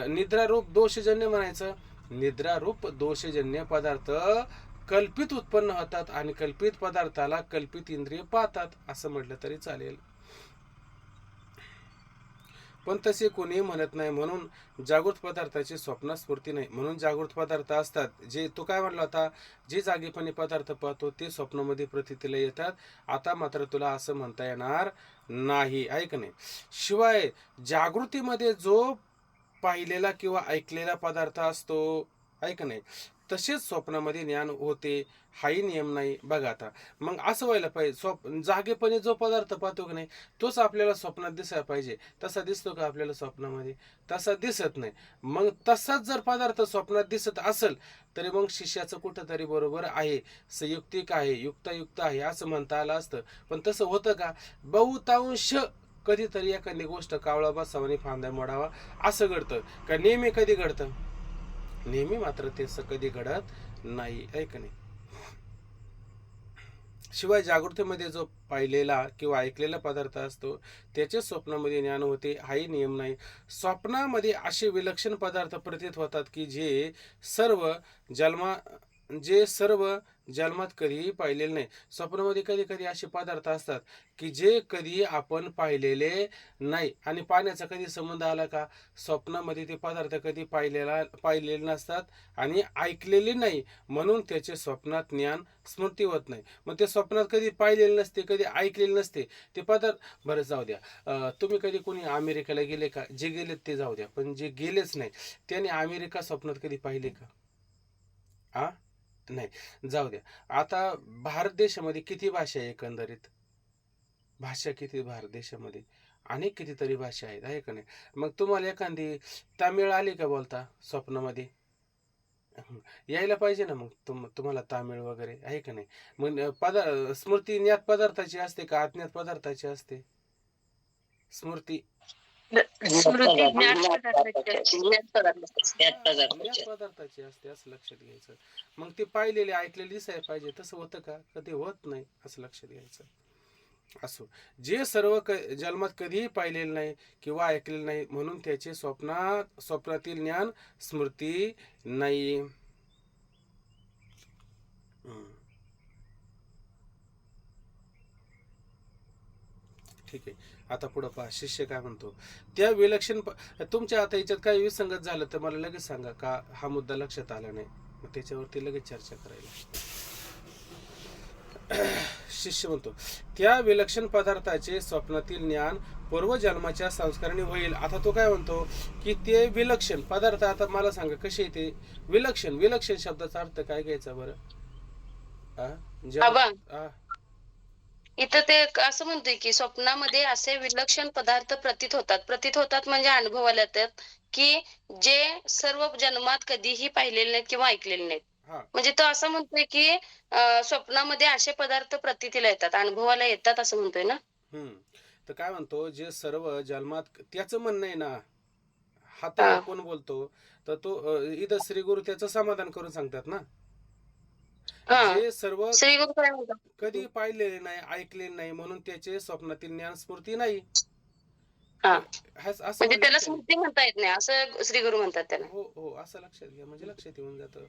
निद्रारूप दोषजन्य म्हणायचं. निद्रारूप दोषजन्य पदार्थ कल्पित उत्पन्न होतात आणि कल्पित पदार्थाला कल्पित इंद्रिय पाहतात असं म्हटलं तरी चालेल. पण तसे कोणी म्हणत नाही. म्हणून जागृत पदार्थाची स्वप्न स्फूर्ती नाही. म्हणून जागृत पदार्थ असतात जे तो काय म्हणला होता, जे जागेपणी पदार्थ पाहतो ते स्वप्नामध्ये प्रतीतीला येतात. आता मात्र तुला असं म्हणता येणार नाही. ऐक नाही. शिवाय जागृतीमध्ये जो पाहिलेला किंवा ऐकलेला पदार्थ असतो, ऐक नाही, तसेच स्वप्नामध्ये ज्ञान होते हाही नियम नाही. बघा आता मग असं व्हायला पाहिजे. जागेपणी जो पदार्थ पाहतो की नाही तोच आपल्याला स्वप्नात दिसायला पाहिजे. तसा दिसतो का आपल्याला स्वप्नामध्ये? तसा दिसत नाही. मग तसाच जर पदार्थ स्वप्नात दिसत असेल तरी मग शिष्याचं कुठंतरी बरोबर आहे, संयुक्तिक आहे, युक्तायुक्त आहे असं म्हणता आलं असतं. पण तसं होतं का? बहुतांश कधीतरी एखादी गोष्ट कावळा बसावा आणि फांद्या मोडावा असं घडतं का? नेहमी कधी घडतं? नेहमी मात्र ते कधी घडत नाही. ऐक नाही. शिवाय जागृतीमध्ये जो पाहिलेला किंवा ऐकलेला पदार्थ असतो त्याचे स्वप्नामध्ये ज्ञान होते हाही नियम नाही. स्वप्नामध्ये असे विलक्षण पदार्थ प्रतीत होतात की जे सर्व जन्मात कधीही पाहिलेले नाही. स्वप्नामध्ये कधी कधी असे पदार्थ असतात की जे कधी आपण पाहिलेले नाही. आणि पाण्याचा कधी संबंध आला का? स्वप्नामध्ये ते पदार्थ कधी पाहिलेले नसतात आणि ऐकलेले नाही. म्हणून त्याचे स्वप्नात ज्ञान स्मृती होत नाही. मग ते स्वप्नात कधी पाहिलेले नसते, कधी ऐकलेले नसते ते पदार्थ. बरं जाऊ द्या. तुम्ही कधी कोणी अमेरिकेला गेले का? जे गेलेत ते जाऊ द्या, पण जे गेलेच नाही त्याने अमेरिका स्वप्नात कधी पाहिले का? नाही. जाऊ द्या. आता भारत देशामध्ये किती भाषा आहे एकंदरीत? भाषा किती भारत देशामध्ये? अनेक कितीतरी भाषा आहेत, आहे का नाही? मग तुम्हाला एखादी तामिळ आली का बोलता स्वप्नामध्ये? यायला पाहिजे ना. मग तुम्हाला तामिळ वगैरे आहे का नाही? मग स्मृती ज्ञात पदार्थाची असते का अज्ञात पदार्थाची असते? स्मृती ज्ञात पदार्थाची असते असं लक्षात घ्यायचं. मग ते पाहिलेले ऐकलेले दिसायला पाहिजे. तसं होतं का? कधी होत नाही असं लक्षात घ्यायचं. असो, जे सर्व जन्मात कधीही पाहिलेलं नाही किंवा ऐकलेलं नाही म्हणून त्याचे स्वप्नातील ज्ञान स्मृती नाही. ठीक आहे. आता पुढं पहा. शिष्य काय म्हणतो. त्या विलक्षण तुमच्या आता याच्यात काही विसंगत झालं तर मला लगेच सांगा का हा मुद्दा लक्षात आला नाही, मग त्याच्यावरती लगेच चर्चा करायला. शिष्य म्हणतो त्या विलक्षण पदार्थाचे स्वप्नातील ज्ञान पूर्वजन्माच्या संस्काराने होईल. आता तो काय म्हणतो की ते विलक्षण पदार्थ. आता मला सांगा कसे ते विलक्षण? विलक्षण शब्दाचा अर्थ काय घ्यायचा बरं? इथं ते असं म्हणतोय की स्वप्नामध्ये असे विलक्षण पदार्थ प्रतीत होतात म्हणजे अनुभवाला येतात की जे सर्व जन्मात कधीही पाहिलेले नाहीत किंवा ऐकलेले नाहीत. म्हणजे तो असं म्हणतोय की स्वप्नामध्ये असे पदार्थ प्रतीतीला येतात, अनुभवाला येतात असं म्हणतोय ना. तर काय म्हणतो जे सर्व जन्मात, त्याचं म्हणणं आहे ना. हा कोण बोलतो तर तो इथं श्री गुरु त्याचं समाधान करून सांगतात ना. जे सर्व कधी पाहिलेले नाही ऐकलेले नाही म्हणून त्याचे स्वप्नातील ज्ञान स्फूर्ती नाही. म्हणजे त्याला स्मृती म्हणता येत नाही असं श्री गुरु म्हणतात त्याला. हो असं लक्षात घ्या म्हणजे लक्षात येऊन जातं.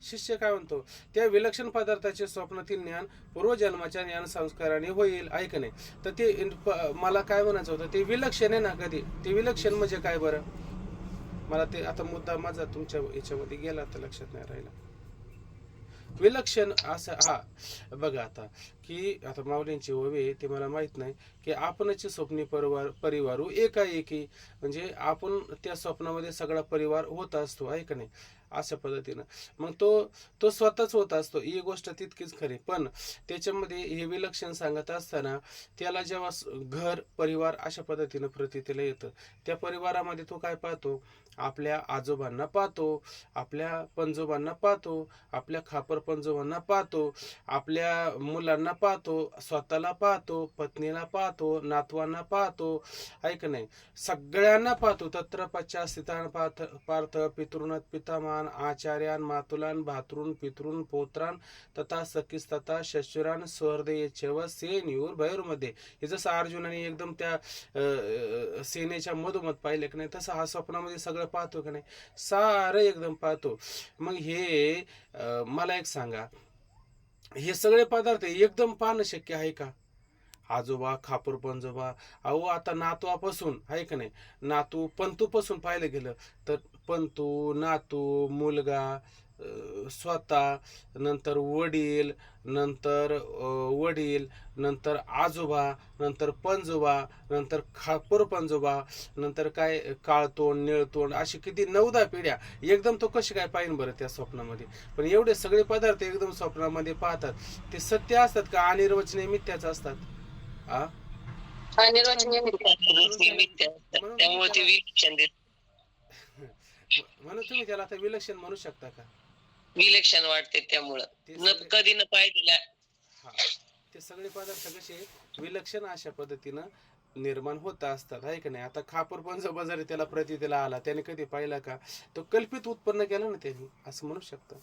शिष्य काय म्हणतो त्या विलक्षण पदार्थाचे स्वप्नातील ज्ञान पूर्वजन्माच्या ज्ञान संस्काराने होईल. ऐक नाही. तर ते मला काय म्हणायचं होतं ते विलक्षण आहे ना. कधी ते विलक्षण म्हणजे काय बरं? मला ते आता मुद्दा माझा तुमच्या याच्यामध्ये गेला तर लक्षात नाही राहिला. विलक्षण असं बघा आता की आता माऊलींची ओवी ते मला माहीत नाही, की आपणची स्वप्नी परिवारू एकाएकी, म्हणजे आपण त्या स्वप्नामध्ये सगळा परिवार होत असतो, आहे का नाही, अशा पद्धतीनं. मग तो स्वतःच होत असतो, ही गोष्ट तितकीच खरी. पण त्याच्यामध्ये हे विलक्षण सांगत असताना त्याला जेव्हा घर परिवार अशा पद्धतीनं प्रतीतीला येतं, त्या परिवारामध्ये तो काय पाहतो, आपल्या आजोबांना पाहतो, आपल्या पंजोबांना पाहतो, आपल्या खापर पंजोबांना पाहतो, आपल्या मुलांना पाहतो, स्वतःला पाहतो, पत्नीला पाहतो, नातवांना पाहतो, ऐक नाही, सगळ्यांना पाहतो. तत्र पश्चास्थितान पार्थ पितृणात पितामान आचार्यान मातुलान भातृन पितृन पौत्रान तथा सखीस्तथा शशुरान स्वहृदयेच्छव सेनेयूर भैरमध्ये. हे जसं अर्जुनाने एकदम त्या सेनेच्या मधोमध पाहिलं की नाही, तसं हा स्वप्नामध्ये सगळं पाहतो की नाही, सारं एकदम पाहतो. मग हे मला एक सांगा, हे सगळे पदार्थ एकदम पाहणं शक्य आहे का? आजोबा, खापर पंजोबा, अहो आता नातवापासून आहे का नाही, नातू पंतूपासून पाहिलं गेलं तर पंतू, नातू, मुलगा, स्वतः, नंतर वडील, नंतर आजोबा, नंतर पंजोबा, नंतर खापर पंजोबा, नंतर काय काळतोंड, निळतोंड, अशी किती 9-10 पिढ्या एकदम तो कशी काय पाहिन बरं त्या स्वप्नामध्ये. पण एवढे सगळे पदार्थ एकदम स्वप्नामध्ये पाहतात, ते सत्य असतात का अनिर्वचनीय मिथ्याच असतात? अनिर्वचनीय त्यामुळे ते विलक्षण म्हणून तुम्ही त्याला आता विलक्षण म्हणू शकता का? विलक्षण वाटते, त्यामुळं कधी न पाहिलेल्या. हा, ते सगळे पदार्थ कसे विलक्षण अशा पद्धतीनं निर्माण होत असतात, आहे का नाही. आता खापर पंजोबा जरी त्याला प्रतीतीला आला, त्याने कधी पाहिला का? तो कल्पित उत्पन्न केलं ना त्यांनी, असं म्हणू शकतं.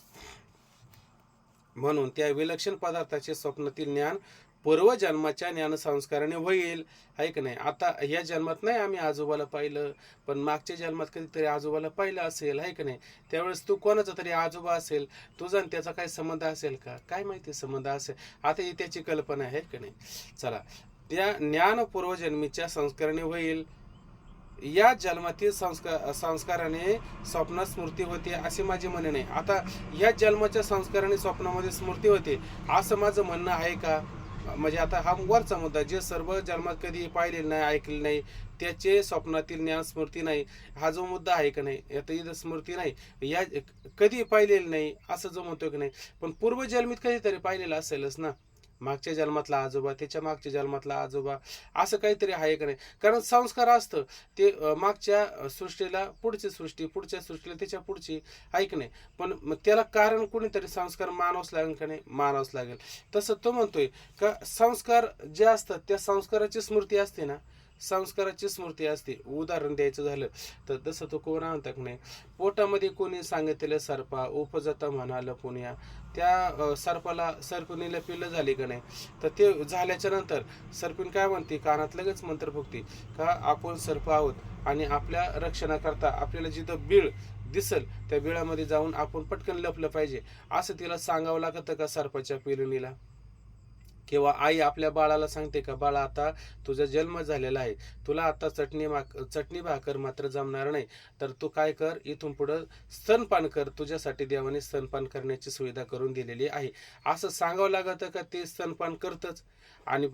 म्हणून त्या विलक्षण पदार्थाचे स्वप्नातील ज्ञान पूर्वजन्माच्या ज्ञानसंस्काराने होईल, आहे का नाही. आता या जन्मात नाही आम्ही आजोबाला पाहिलं, पण मागच्या जन्मात कधीतरी आजोबाला पाहिलं असेल, आहे का नाही. त्यावेळेस तू कोणाचा तरी आजोबा असेल, तुझा आणि त्याचा काही संबंध असेल का, काय माहिती संबंध असेल, आता ही त्याची कल्पना आहे का नाही. चला, त्या ज्ञान पूर्वजन्मीच्या संस्काराने होईल, या जन्मातील संस्काराने स्वप्नात स्मृती होते असे माझे म्हणणे नाही. आता या जन्माच्या संस्काराने स्वप्नामध्ये स्मृती होते असं माझं म्हणणं आहे का? म्हणजे आता हा वरचा मुद्दा, जे सर्व जन्मात कधी पाहिलेलं नाही, ऐकले नाही, त्याचे स्वप्नातील ज्ञान स्मृती नाही, हा जो मुद्दा आहे का नाही, आता इथं स्मृती नाही, या कधी पाहिलेलं नाही असं जो म्हणतो की नाही, पण पूर्वजन्मीत कधीतरी पाहिलेलं असेलच ना. मागच्या जन्मातला आजोबा, त्याच्या मागच्या जन्मातला आजोबा, असं काहीतरी आहे का नाही. कारण संस्कार असतं ते मागच्या सृष्टीला पुढची सृष्टी, पुढच्या सृष्टीला त्याच्या पुढची, ऐक नाही. पण त्याला कारण कोणीतरी संस्कार मानावंच लागेल का नाही, मानावंच लागेल. तसं तो म्हणतोय का संस्कार जे असतात त्या संस्काराची स्मृती असते ना, संस्काराची स्मृती असते. उदाहरण द्यायचं झालं तर तसं तो कोणा म्हणतात नाही, पोटामध्ये कोणी सांगितलेलं सर्पा उपजता म्हणाल पुण्या, त्या सर्पाला सर्पिणीला पिल्लं झाली का नाही, तर ते झाल्याच्या नंतर सर्पिण काय म्हणते, कानात लगेच मंत्र फुकते का आपण सर्प आहोत आणि आपल्या रक्षणाकरता आपल्याला जिथं बीळ दिसल त्या बिळामध्ये जाऊन आपण पटकन लपलं पाहिजे, असं तिला सांगावं लागतं का सर्पाच्या पिलुनीला? किंवा आई आपल्या बाळाला सांगते का, बाळा आता तुझा जन्म झालेला आहे, तुला आता चटणी भाकर मात्र जमणार नाही, तर तू काय कर, इथून पुढं स्तनपान कर, तुझ्यासाठी देवाने स्तनपान करण्याची सुविधा करून दिलेली आहे, असं सांगावं लागतं का? ते स्तनपान करतच. आणि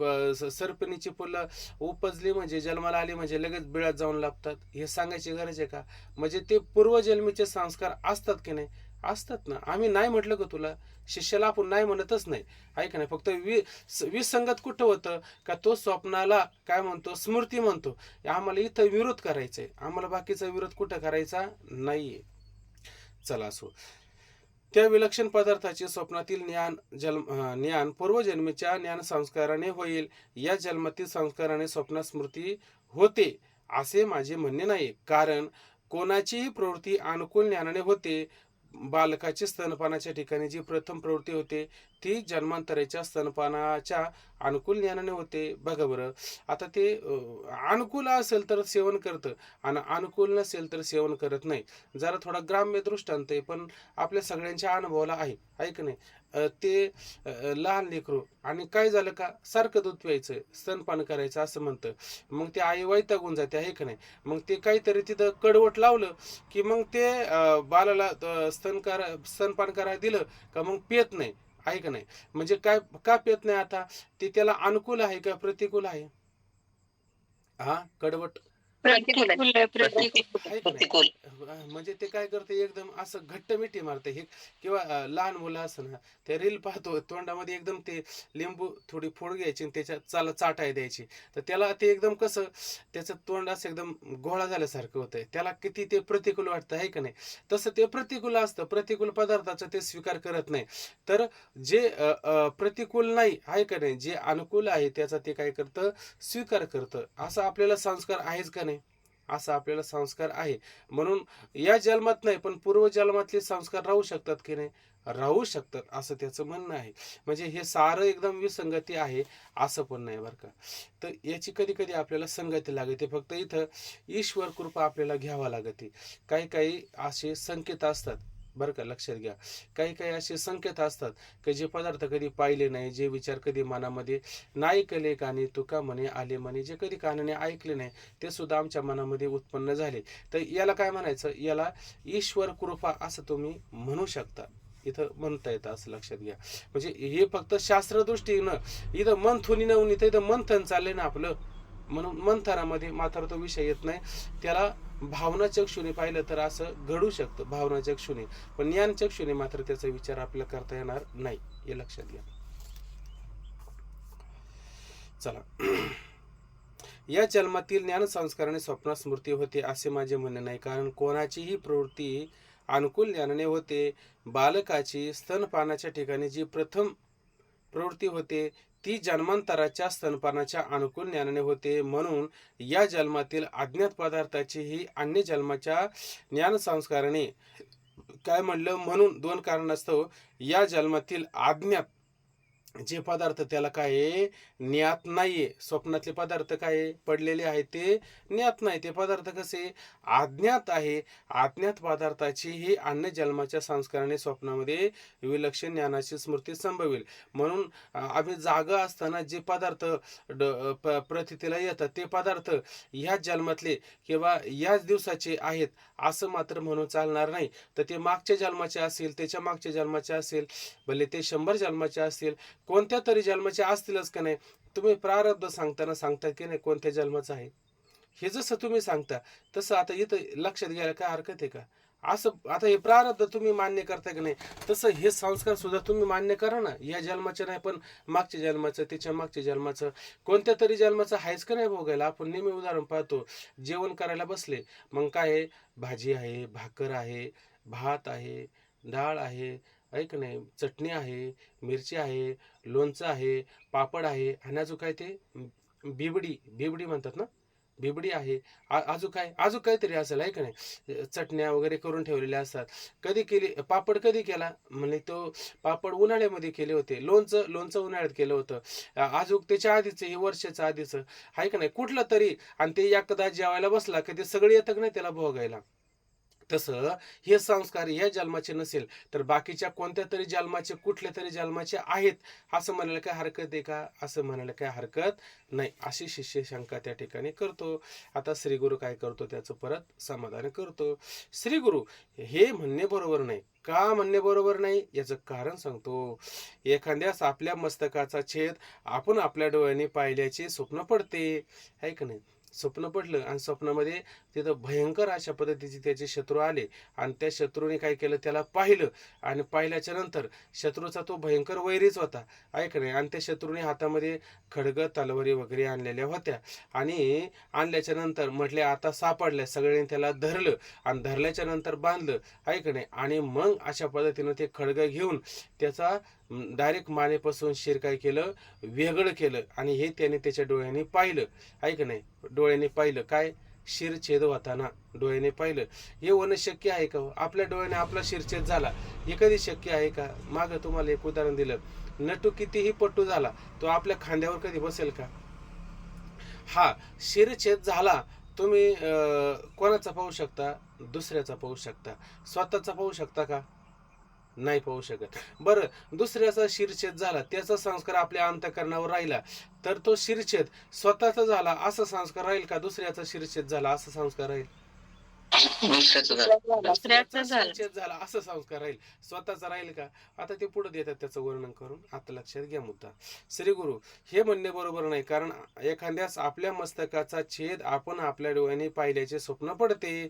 सर्पिणीची फुलं उपजली म्हणजे जन्माला आली म्हणजे लगेच बिळात जाऊन लागतात, हे सांगायची गरज आहे का? म्हणजे ते पूर्वजन्मीचे संस्कार असतात की नाही, असतात ना. आम्ही नाही म्हटलं का तुला, शिष्याला आपण नाही म्हणतच नाही, ऐका नाही. फक्त विसंगत कुठं होतं का, तो स्वप्नाला काय म्हणतो, स्मृती म्हणतो. आम्हाला इथं विरोध करायचा आहे, आम्हाला बाकीचा विरोध कुठं करायचा नाहीये. चला असो, त्या विलक्षण पदार्थाचे स्वप्नातील ज्ञान पूर्वजन्मीच्या ज्ञान संस्काराने होईल, या जन्मातील संस्काराने स्वप्नात स्मृती होते असे माझे म्हणणे नाही. कारण कोणाचीही प्रवृत्ती अनुकूल ज्ञानाने होते. बालकाची स्तनपानाच्या ठिकाणी जी प्रथम प्रवृत्ती होते ती जन्मांतराच्या स्तनपानाच्या अनुकूल ज्ञानाने होते. बघा बरं, आता ते अनुकूल असेल तर सेवन करतं आणि अनुकूल नसेल तर सेवन करत नाही. जरा थोडा ग्राम्य दृष्टांत आहे, पण आपल्या सगळ्यांच्या अनुभवाला आहे, ऐक नाही. ते लहान लेकरू आणि काय झालं का, सारखं दूध प्यायचं, स्तनपान करायचं असं म्हणतं, मग ते आई वैतागून जाते, आहे का नाही. मग ते काहीतरी तिथं कडवट लावलं की मग ते बालाला स्तनपान करायला दिलं का मग पेत नाही, आहे का नाही? म्हणजे काय का पेत नाही आता? ते त्याला अनुकूल आहे का प्रतिकूल आहे? हा, कडवट प्रतिकूल आहे. आहे का नाही? म्हणजे ते काय करते, एकदम असं घट्ट मिठी मारते हे. किंवा लहान मुलं असं ना, ते रील पाहतो, तोंडामध्ये एकदम ते लिंबू थोडी फोड घ्यायची आणि त्याच्यात चाटाय द्यायची. तर त्याला ते एकदम कसं, त्याचं तोंड असं एकदम गोळा झाल्यासारखं होतंय. त्याला किती ते प्रतिकूल वाटतं, आहे का नाही? तसं ते प्रतिकूल असतं. प्रतिकूल पदार्थाचा ते स्वीकार करत नाही. तर जे प्रतिकूल नाही, आहे का नाही, जे अनुकूल आहे त्याचा ते काय करतं, स्वीकार करतं. असं आपल्याला संस्कार आहेच का नाही? असा आपल्याला संस्कार आहे. म्हणून या जन्मात नाही, पण पूर्वजन्मातले संस्कार राहू शकतात की नाही? राहू शकतात, असं त्याचं म्हणणं आहे. म्हणजे हे सारं एकदम विसंगती आहे असं पण नाही बरं का. तर याची कधी कधी आपल्याला संगती लागते. फक्त इथं ईश्वर कृपा आपल्याला घ्यावा लागते. काही काही असे संकेत असतात बरं का, लक्षात घ्या. काही काही असे संकेत असतात की जे पदार्थ कधी पाहिले नाही, जे विचार कधी मनामध्ये नाही केले, कानी तुका म्हणे आले म्हणे, जे कधी कानाने ऐकले नाही ते सुद्धा आमच्या मनामध्ये उत्पन्न झाले. तर याला काय म्हणायचं? याला ईश्वर कृपा असं तुम्ही म्हणू शकता. इथं म्हणता येतं, असं लक्षात घ्या. म्हणजे हे फक्त शास्त्रदृष्टीनं इथं मंथुनी नवनी, तर इथं मंथन चाललंय ना आपलं. म्हणून मंथनामध्ये मात्र तो विषय येत नाही. त्याला भावना चक्षुने पाहिलं तर असं घडू शकतं, भावना चक्षुने. पण ज्ञान चक्षुने मात्र त्याचा विचार आपल्याला करता येणार नाही, हे लक्षात घ्या. चला, या जन्मातील ज्ञान संस्काराने स्वप्न स्मृती होते असे माझे म्हणणे नाही. कारण कोणाचीही प्रवृत्ती अनुकूल ज्ञानाने होते. बालकाची स्तनपानाच्या ठिकाणी जी प्रथम प्रवृत्ती होते ती जन्मांतराच्या स्तनपानाच्या अनुकूल ज्ञानाने होते. म्हणून या जन्मातील अज्ञात पदार्थाची ही अन्य जन्माच्या ज्ञान संस्काराने काय म्हणलं, म्हणून दोन कारणास्तव या जन्मातील अज्ञात जे पदार्थ त्याला काय आहे, ज्ञात नाहीये. स्वप्नातले पदार्थ काय पडलेले आहेत ते ज्ञात नाही. ते पदार्थ कसे अज्ञात आहे. अज्ञात पदार्थाची ही अन्य जन्माच्या संस्काराने स्वप्नामध्ये विलक्षण ज्ञानाची स्मृती संभवेल. म्हणून आम्ही जागा असताना जे पदार्थ प्रतीला येतात ते पदार्थ ह्याच जन्मातले किंवा याच दिवसाचे आहेत असं मात्र म्हणून चालणार नाही. तर ते मागच्या जन्माचे असेल, त्याच्या मागच्या जन्माचे असेल, भले ते 100 जन्माचे असतील, कोणत्या तरी जन्माचे असतीलच का नाही. तुम्ही प्रारब्ध सांगताना सांगता की नाही कोणत्या जन्माचं आहे, हे जसं तुम्ही सांगता तसं आता इथं लक्षात घ्यायला काय हरकत आहे का? असं आता हे प्रारब्ध तुम्ही मान्य करता की नाही, तसं हे संस्कार सुद्धा तुम्ही मान्य करा ना. या जन्माचं नाही, पण मागच्या जन्माचं, त्याच्या मागच्या जन्माचं, कोणत्या तरी जन्माचं आहेच का नाही भोगायला. आपण नेहमी उदाहरण पाहतो, जेवण करायला बसले, मग काय आहे, भाजी आहे, भाकर आहे, भात आहे, डाळ आहे, ऐक नाही, चटणी आहे, मिरची आहे, लोणचं आहे, पापड आहे, आणि अजून काय ते बिबडी म्हणतात ना, बिबडी आहे. अजून काय, अजून काहीतरी असेल, आहे का नाही. चटण्या वगैरे करून ठेवलेल्या असतात. कधी केली पापड, कधी केला म्हणजे तो पापड उन्हाळ्यामध्ये केले होते. लोणचं उन्हाळ्यात केलं होतं. अजून त्याच्या आधीचं, हे वर्षाच्या आधीचं, आहे का नाही, कुठलं तरी. आणि ते एकदा जेवायला बसला की ते सगळे येतं का नाही त्याला भोगायला. तसं हे संस्कार या जन्माचे नसेल तर बाकीच्या कोणत्या तरी जन्माचे, कुठल्या तरी जन्माचे आहेत असं म्हणायला काय हरकत आहे का? असं म्हणायला काय हरकत नाही, अशी शिष्य शंका त्या ठिकाणी करतो. आता श्रीगुरु काय करतो, त्याचं परत समाधान करतो. श्रीगुरु हे म्हणणे बरोबर नाही. का म्हणणे बरोबर नाही याचं कारण सांगतो. एखाद्यास आपल्या मस्तकाचा छेद आपण आपल्या डोळ्यांनी पाहिल्याचे स्वप्न पडते, आहे का नाही. स्वप्न पडलं आणि स्वप्नामध्ये तिथं भयंकर अशा पद्धतीचे त्याचे शत्रू आले आणि त्या शत्रूने काय केलं, त्याला पाहिलं. आणि पाहिल्याच्या नंतर शत्रूचा तो भयंकर वैरीच होता, ऐक नाही. आणि त्या शत्रूने हातामध्ये खडग, तलवारी वगैरे आणलेल्या होत्या. आणि आणल्याच्या नंतर म्हटले आता सापडल्या, सगळ्यांनी त्याला धरलं आणि धरल्याच्या नंतर बांधलं, ऐक नाही. आणि मग अशा पद्धतीनं ते खडग घेऊन त्याचा डायरेक्ट मानेपासून शिर काय केलं, वेगळं केलं. आणि हे त्याने त्याच्या डोळ्यांनी पाहिलं, ऐक नाही. डोळ्याने पाहिलं काय, शिरछेद होताना डोळ्याने पाहिलं. हे होणं शक्य आहे का? आपल्या डोळ्याने आपला शिरछेद झाला, हे कधी शक्य आहे का? मागं तुम्हाला एक उदाहरण दिलं, नटू कितीही पट्टू झाला तो आपल्या खांद्यावर कधी बसेल का? हा शिरछेद झाला, तुम्ही कोणाचा पाहू शकता? दुसऱ्याचा पाहू शकता. स्वतःचा पाहू शकता का? नाही पाहू शकत. बरं, दुसऱ्याचा शिरछेद झाला, त्याचा संस्कार आपल्या अंतःकरणावर राहिला, तर तो शिरछेद स्वतःचा झाला असा संस्कार राहील का? दुसऱ्याचा शिरछेद झाला असा संस्कार राहील? दुसऱ्याचं झालं. दुसऱ्याचं झालं. संचेत झाला असं संस्कार राहील, स्वतःचा राहील का? आता ते पुढे देतात त्याचं वर्णन करून. आता लक्षात घ्या मुद्दा. श्री गुरु हे म्हणणे बरोबर नाही, कारण एखाद्यास आपल्या मस्तकाचा छेद आपण आपल्या डोळ्याने पाहिल्याचे स्वप्न पडते.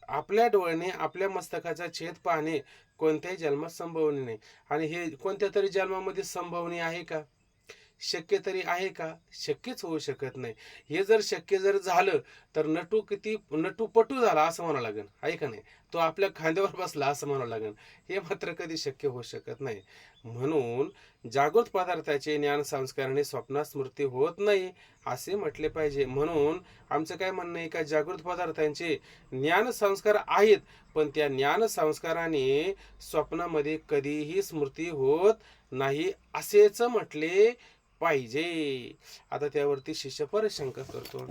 आपल्या डोळ्याने आपल्या मस्तकाचा छेद पाहणे कोणत्याही जन्मात संभवनीय नाही. आणि हे कोणत्या तरी जन्मामध्ये संभवनीय आहे का? शक्य तरी आहे का? शक्यच होऊ शकत नाही. हे जर शक्य जर झालं तर नटूपटू झाला असं म्हणावं लागेल, आहे का नाही? तो आपल्या खांद्यावर बसला असं म्हणावं लागेल. हे मात्र कधी शक्य होऊ शकत नाही. म्हणून जागृत पदार्थाचे ज्ञान संस्काराने स्वप्नात स्मृती होत नाही असे म्हटले पाहिजे. म्हणून आमचं काय म्हणणं आहे का, जागृत पदार्थांचे ज्ञान संस्कार आहेत, पण त्या ज्ञान संस्काराने स्वप्नामध्ये कधीही स्मृती होत नाही असेच म्हटले पाहिजे. आता त्यावरती शिष्य परत शंका करतो.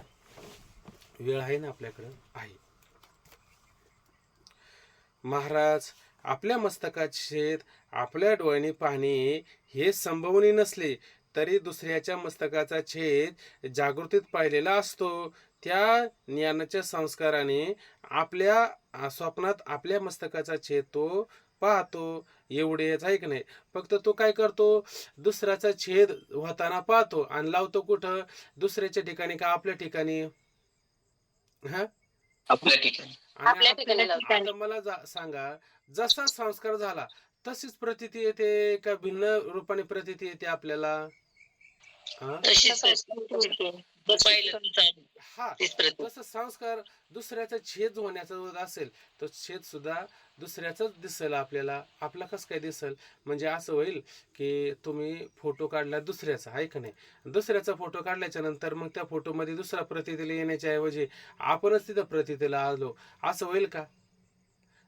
वेळ आहे ना आपल्याकडं? आहे. महाराज, आपल्या मस्तकाचे छेद आपल्या डोळ्याने पाहणे हे संभवनीय नसले तरी दुसऱ्याच्या मस्तकाचा छेद जागृतीत पाहिलेला असतो. त्या ज्ञानाच्या संस्काराने आपल्या स्वप्नात आपल्या मस्तकाचा छेद तो पाहतो. एवढेच आहे की नाही? फक्त तो काय करतो, दुसऱ्याचा छेद होताना पाहतो आणि लावतो कुठं? दुसऱ्याच्या ठिकाणी का आपल्या ठिकाणी? हा, आपल्या ठिकाणी. आणि आपल्या ठिकाणी लावतो. आता मला सांगा, जसा संस्कार झाला तशीच प्रतीती येते का भिन्न रूपाने प्रतीती येते आपल्याला? हा, तशीच तो पाहिलं तर चालेल. हा, तीच प्रति. तसं संस्कार दुसऱ्याचा छेद होण्याचा जर असेल तर छेद सुद्धा दुसऱ्याचाच दिसेल आपल्याला. आपला कसं काय दिसेल? म्हणजे असं होईल की तुम्ही फोटो काढला दुसऱ्याचा, आहे का नाही? दुसऱ्याचा फोटो काढल्याच्या नंतर मग त्या फोटोमध्ये दुसरा प्रतितीला येण्याच्या ऐवजी आपणच तिथं प्रतितीला आलो, असं होईल का?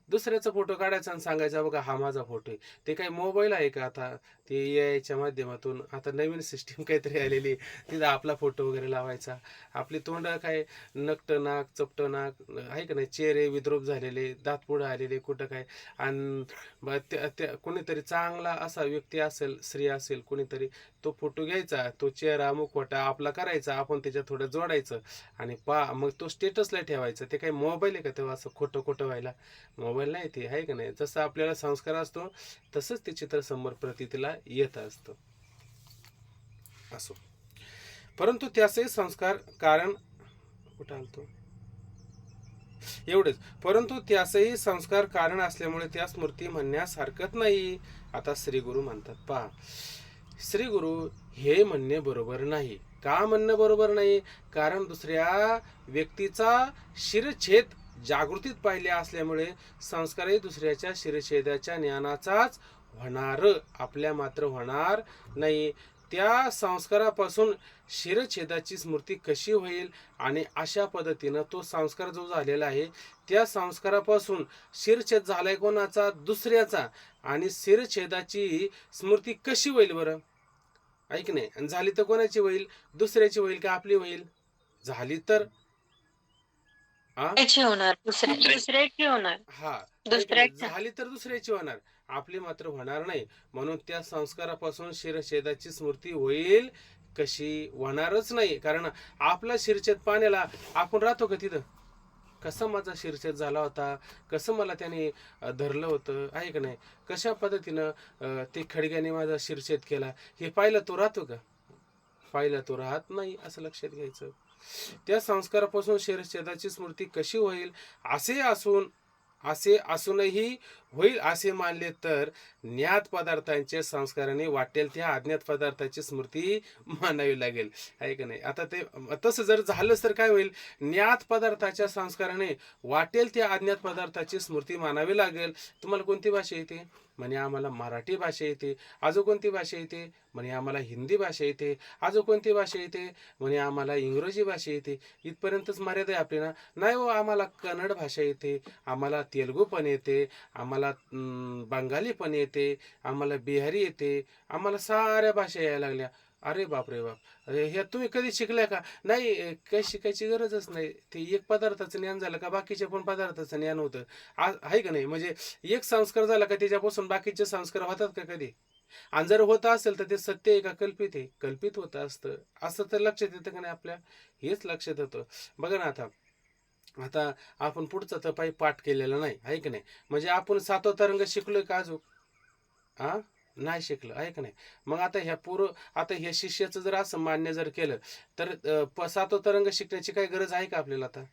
दुसऱ्याचा फोटो काढायचा आणि सांगायचा बघा हा माझा फोटो आहे. ते काही मोबाईल आहे का आता? ते याच्या माध्यमातून आता नवीन सिस्टीम काहीतरी आलेली, तिथं आपला फोटो वगैरे लावायचा. आपली तोंड काय नकट नाक, चपट नाक, आहे का नाही? चेहरे विद्रूप झालेले, दात पुढं आलेले, कुठं काय. आणि कोणीतरी चांगला असा व्यक्ती असेल, स्त्री असेल कोणीतरी, तो फोटो घ्यायचा, तो चेहरा मुखवटा आपला करायचा, आपण त्याच्यात थोडं जोडायचं आणि मग तो स्टेटसला ठेवायचा. ते काही मोबाईल आहे का तेव्हा असं खोटं खोटं व्हायला? मोबाईल नाही ते, आहे का नाही? जसं आपल्याला संस्कार असतो तसंच ते चित्र समोर प्रतीला येत असतं. असो, परंतु त्याचे संस्कार कारण कुठं आलतो एवढेच. परंतु त्याचेही संस्कार कारण असल्यामुळे त्या स्मृती म्हणण्यास हरकत नाही. आता श्री गुरु म्हणतात, पहा, श्री गुरु हे म्हणणे बरोबर नाही. का म्हणणं बरोबर नाही? कारण दुसऱ्या व्यक्तीचा शिरछेद जागृतीत पाहिले असल्यामुळे संस्कारही दुसऱ्याच्या शिरछेदाच्या ज्ञानाचाच होणार, आपल्या मात्र होणार नाही. त्या संस्कारापासून शिरछेदाची स्मृती कशी होईल? आणि अशा पद्धतीनं तो संस्कार जो झालेला आहे त्या संस्कारापासून शिरछेद झालाय कोणाचा? दुसऱ्याचा. आणि शिरछेदाची स्मृती कशी होईल बरं? ऐक नाही. आणि झाली तर कोणाची होईल? दुसऱ्याची होईल का आपली होईल? झाली तर होणार, दुसऱ्याची होणार. हा, दुसऱ्याची झाली तर दुसऱ्याची होणार, आपली मात्र होणार नाही. म्हणून त्या संस्कारापासून शिरछेदाची स्मृती होईल कशी? होणारच नाही. कारण आपला शिरछेद पाण्याला आपण राहतो का तिथं? कसं माझा शिरछेद झाला होता, कसं मला त्याने धरलं होतं, आहे का नाही? कशा पद्धतीनं ते खडग्याने माझा शिरछेद केला, हे पाहिलं तो राहतो का? पाहिलं तो राहत नाही, असं लक्षात घ्यायचं. त्या संस्कारापासून शिरछेदाची स्मृती कशी होईल? असे असूनही होईल असे मानले तर ज्ञात पदार्थांच्या संस्काराने वाटेल त्या अज्ञात पदार्थाची स्मृती मानावी लागेल, आहे का नाही? आता ते तसं जर झालं तर काय होईल? ज्ञात पदार्थाच्या संस्काराने वाटेल त्या अज्ञात पदार्थाची स्मृती मानावी लागेल. तुम्हाला कोणती भाषा येते? म्हणे आम्हाला मराठी भाषा येते. अजून कोणती भाषा येते? म्हणे आम्हाला हिंदी भाषा येते. अजून कोणती भाषा येते? म्हणे आम्हाला इंग्रजी भाषा येते. इथपर्यंतच मर्यादा आहे आपली ना? नाही हो, आम्हाला कन्नड भाषा येते, आम्हाला तेलुगू पण येते, आम्हाला बंगाली पण येते, आम्हाला बिहारी येते, आम्हाला साऱ्या भाषा यायला लागल्या. अरे बापरे बाप, अरे हे तुम्ही कधी शिकल्या का? नाही, काही शिकायची गरजच नाही. ते एक पदार्थाचं ज्ञान झालं का बाकीच्या पण पदार्थाचं ज्ञान होतं, आहे का नाही? म्हणजे एक संस्कार झाला का त्याच्यापासून बाकीचे संस्कार होतात का कधी? आणि जर होत असेल तर ते सत्य आहे का कल्पित आहे? कल्पित होत असतं. असं तर लक्षात येतं का नाही आपल्या? हेच लक्षात येतं. बघा ना, आता आता आपण पुढचा तपाई पाठ केलेला नाही आहे की नाही, म्हणजे आपण 7वा तरंग शिकलोय का अजून? हा, नाही शिकलं आहे का नाही. मग आता आता ह्या शिष्याचं जर असं मान्य जर केलं तर 7वा तरंग शिकण्याची काही गरज आहे का आपल्याला? आता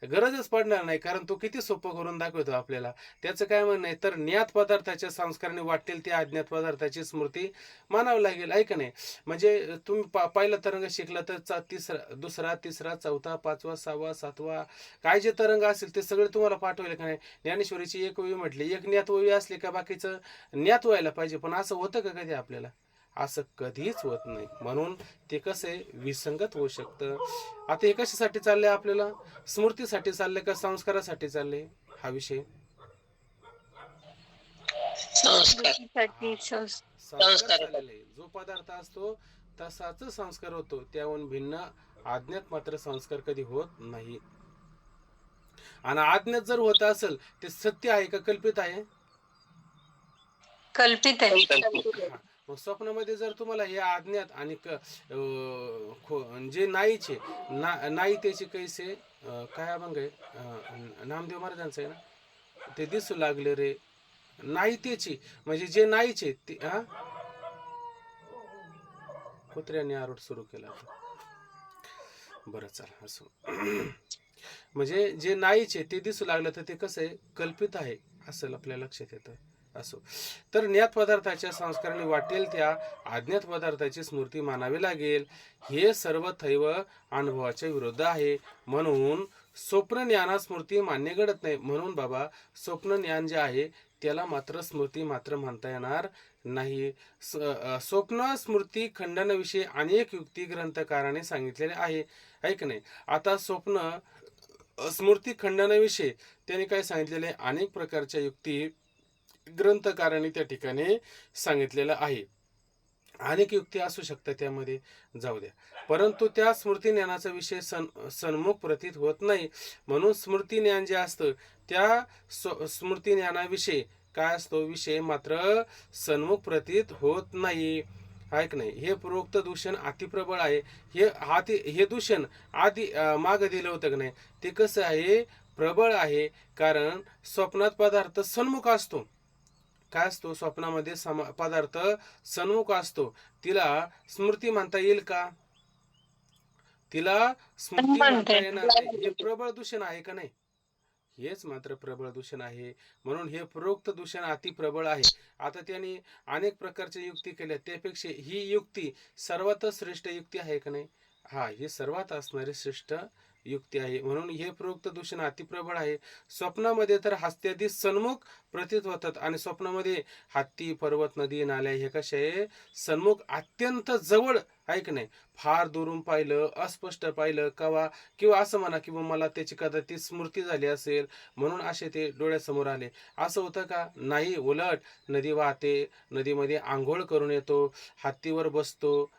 गरजच पडणार नाही, कारण तो किती सोपं करून दाखवतो आपल्याला. त्याचं काय म्हणणं आहे, तर ज्ञात पदार्थाच्या संस्काराने वाटेल त्या अज्ञात पदार्थाची स्मृती मानावं लागेल आहे का नाही. म्हणजे तुम्ही पहिला तरंग शिकला तर दुसरा, तिसरा, चौथा, 5वा, 6वा, 7वा काय जे तरंग असेल ते सगळे तुम्हाला पाठवले का नाही. ज्ञानेश्वरीची एक ओवी म्हटली, एक ज्ञात ओवी असली का बाकीचं ज्ञात व्हायला पाहिजे, पण असं होतं का कधी आपल्याला? असं कधीच होत नाही. म्हणून ते कसं आहे, विसंगत होऊ शकतं. आता हे कशासाठी चाललंय आपल्याला? स्मृतीसाठी चाललंय का संस्कारासाठी चाललंय हा विषय? संस्कार. संस्कार चाललेला आहे. जो पदार्थ असतो तसाच संस्कार होतो, त्याहून भिन्न अज्ञात मात्र संस्कार कधी होत नाही. आणि अज्ञात जर होत असेल ते सत्य आहे का कल्पित आहे? कल्पित आहे. हा. मग स्वप्नामध्ये जर तुम्हाला हे अज्ञात आणि जे नाहीचे नाही त्याचे कैसे काय अभंग आहे नामदेव महाराजांचं आहे ना, ते दिसू लागले रे नाही त्याची, म्हणजे जे नाहीचे ते कुत्र्याने आरोड सुरू केला. बरं चला असो. म्हणजे जे नाहीचे ते दिसू लागलं तर ते कसं आहे, कल्पित आहे असं आपल्या लक्षात येतं. असो, तर ज्ञात पदार्थाच्या संस्काराने वाटेल त्या अज्ञात पदार्थाची स्मृती मानावी लागेल. हे सर्व थैव अनुभवाच्या विरुद्ध आहे. म्हणून स्वप्न ज्ञाना स्मृती मान्य घडत नाही. म्हणून बाबा स्वप्न ज्ञान जे आहे त्याला मात्र स्मृती मात्र म्हणता येणार नाही. स्वप्न स्मृती खंडनाविषयी अनेक युक्ती ग्रंथकाराने सांगितलेले आहे, ऐक नाही. आता स्वप्न स्मृती खंडनाविषयी त्याने काय सांगितलेले, अनेक प्रकारच्या युक्ती ग्रंथकारांनी त्या ठिकाणी सांगितलेलं आहे. अनेक युक्ती असू शकतात त्यामध्ये, जाऊ द्या. परंतु त्या स्मृती ज्ञानाचा विषय सन्मुख प्रतीत होत नाही. म्हणून स्मृती ज्ञान जे असतं त्या स्मृती ज्ञानाविषयी काय असतो, विषय मात्र सन्मुख प्रतीत होत नाही, ऐक नाही. हे पूर्वोक्त दूषण अतिप्रबळ आहे. हे दूषण आधी माग दिलं होतं की नाही, ते कसं आहे, प्रबळ आहे. कारण स्वप्नात पदार्थ सन्मुख असतो. काय असतो स्वप्नामध्ये? पदार्थ सन्मुख असतो. तिला स्मृती म्हणता येईल का? तिला स्मृती म्हणता येणार नाही. हे प्रबळ दूषण आहे का नाही? हेच मात्र प्रबळ दूषण आहे. म्हणून हे पूर्वोक्त दूषण अति प्रबळ आहे. आता त्यांनी अनेक प्रकारच्या युक्ती केल्या, त्यापेक्षा ही युक्ती सर्वात श्रेष्ठ युक्ती आहे का नाही? हा, ही सर्वात असणारी श्रेष्ठ युक्ती आहे. म्हणून हे पूर्वोक्त दूषण अतिप्रबळ आहे. स्वप्नामध्ये तर हस्त्यादी सन्मुख प्रतीत होतात, आणि स्वप्नामध्ये हत्ती, पर्वत, नदी, नाल्या हे कसे आहे, सन्मुख अत्यंत जवळ आहे की नाही. फार दुरून पाहिलं, अस्पष्ट पाहिलं किंवा असं म्हणा किंवा मला त्याची कदाचित स्मृती झाली असेल म्हणून असे ते डोळ्यासमोर आले, असं होतं का? नाही. उलट नदी वाहते, नदीमध्ये आंघोळ करून येतो, हत्तीवर बसतो,